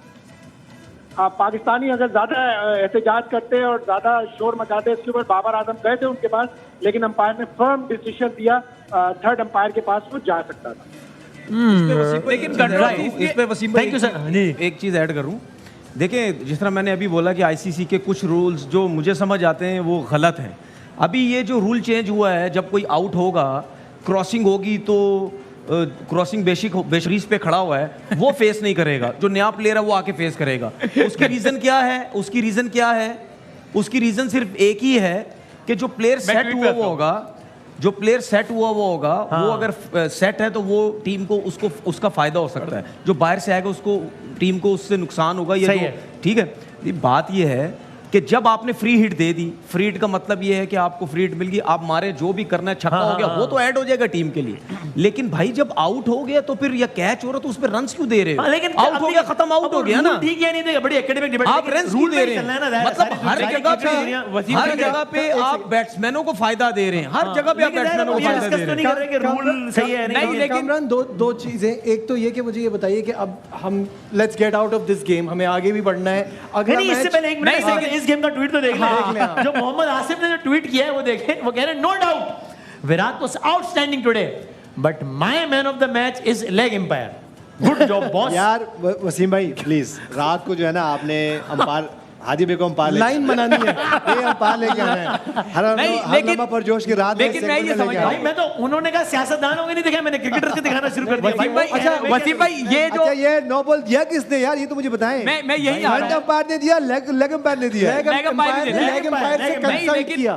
[SPEAKER 7] पाकिस्तानी अगर ज्यादा एहतजाज करते और ज्यादा शोर मचाते, इसके ऊपर बाबर आजम गए थे उनके पास, लेकिन अंपायर ने फर्म डिसीजन दिया, थर्ड अंपायर के पास वो जा सकता था।
[SPEAKER 2] लेकिन इस पे वसीम भाई एक चीज ऐड करूं। देखिए जिस तरह मैंने अभी बोला कि आईसीसी के कुछ रूल्स जो मुझे समझ आते हैं वो गलत हैं। अभी ये जो रूल चेंज हुआ है, जब कोई आउट होगा, क्रॉसिंग होगी तो क्रॉसिंग बेशरीज पे खड़ा हुआ है वो फेस नहीं करेगा, जो नया प्लेयर है वो आके फेस करेगा। उसकी रीजन क्या है? उसकी रीजन सिर्फ एक ही है कि जो प्लेयर सेट हुआ वो होगा, वो अगर सेट है तो वो टीम को उसका फायदा हो सकता है। जो बाहर से आएगा उसको टीम को उससे नुकसान होगा। ये ठीक है। बात ये है कि जब आपने फ्री हिट दे दी, फ्री हिट का मतलब ये है कि आपको फ्री हिट मिल गई, आप मारे जो भी करना है, छक्का हो गया वो तो ऐड हो जाएगा टीम के लिए। लेकिन भाई जब आउट हो गया तो फिर या कैच हो रहा तो उस पर रन्स क्यों दे रहे हो?
[SPEAKER 1] लेकिन
[SPEAKER 2] आउट हो गया, खत्म, आउट हो गया ना।
[SPEAKER 1] ठीक है, नहीं देगा, बड़ी एकेडमिक डिबेट।
[SPEAKER 2] आप रन्स क्यों दे रहे हैं? मतलब हर जगह पे आप बैट्समैनों को फायदा दे रहे हैं, हर जगह पे आप बैट्समैनों को फायदा दे रहे हैं।
[SPEAKER 1] रूल सही है नहीं,
[SPEAKER 4] लेकिन दो चीजें, एक तो ये कि मुझे ये बताइए कि अब हम let's get out of this game, हमें आगे भी बढ़ना है। अगला मैच,
[SPEAKER 1] इससे पहले एक मिनट इस गेम का ट्वीट तो देख जो मोहम्मद आसिफ ने जो ट्वीट किया है वो देखें। वो कह रहे हैं no doubt Virat was outstanding today but my man of the match is leg umpire. Good job boss.
[SPEAKER 5] यार वसीम भाई प्लीज, रात को जो है ना आपने अंपायर हादी बेगम अंपायर
[SPEAKER 4] लाइन बनानी है,
[SPEAKER 5] ये अंपायर लेके आना है हर नंबर पर जोश की रात।
[SPEAKER 6] लेकिन मैं ये समझ
[SPEAKER 1] भाई, मैं तो उन्होंने कहा सियासतदान होंगे नहीं दिखाया, मैंने क्रिकेटर्स के दिखाना शुरू कर दिया।
[SPEAKER 6] अच्छा वसीम भाई ये जो
[SPEAKER 5] ये नो बॉल दिया किसने यार, ये तो मुझे बताएं।
[SPEAKER 6] मैं यही
[SPEAKER 5] अंपायर ने दिया, लेग अंपायर ने दिया,
[SPEAKER 4] लेग अंपायर से कंसल्ट किया।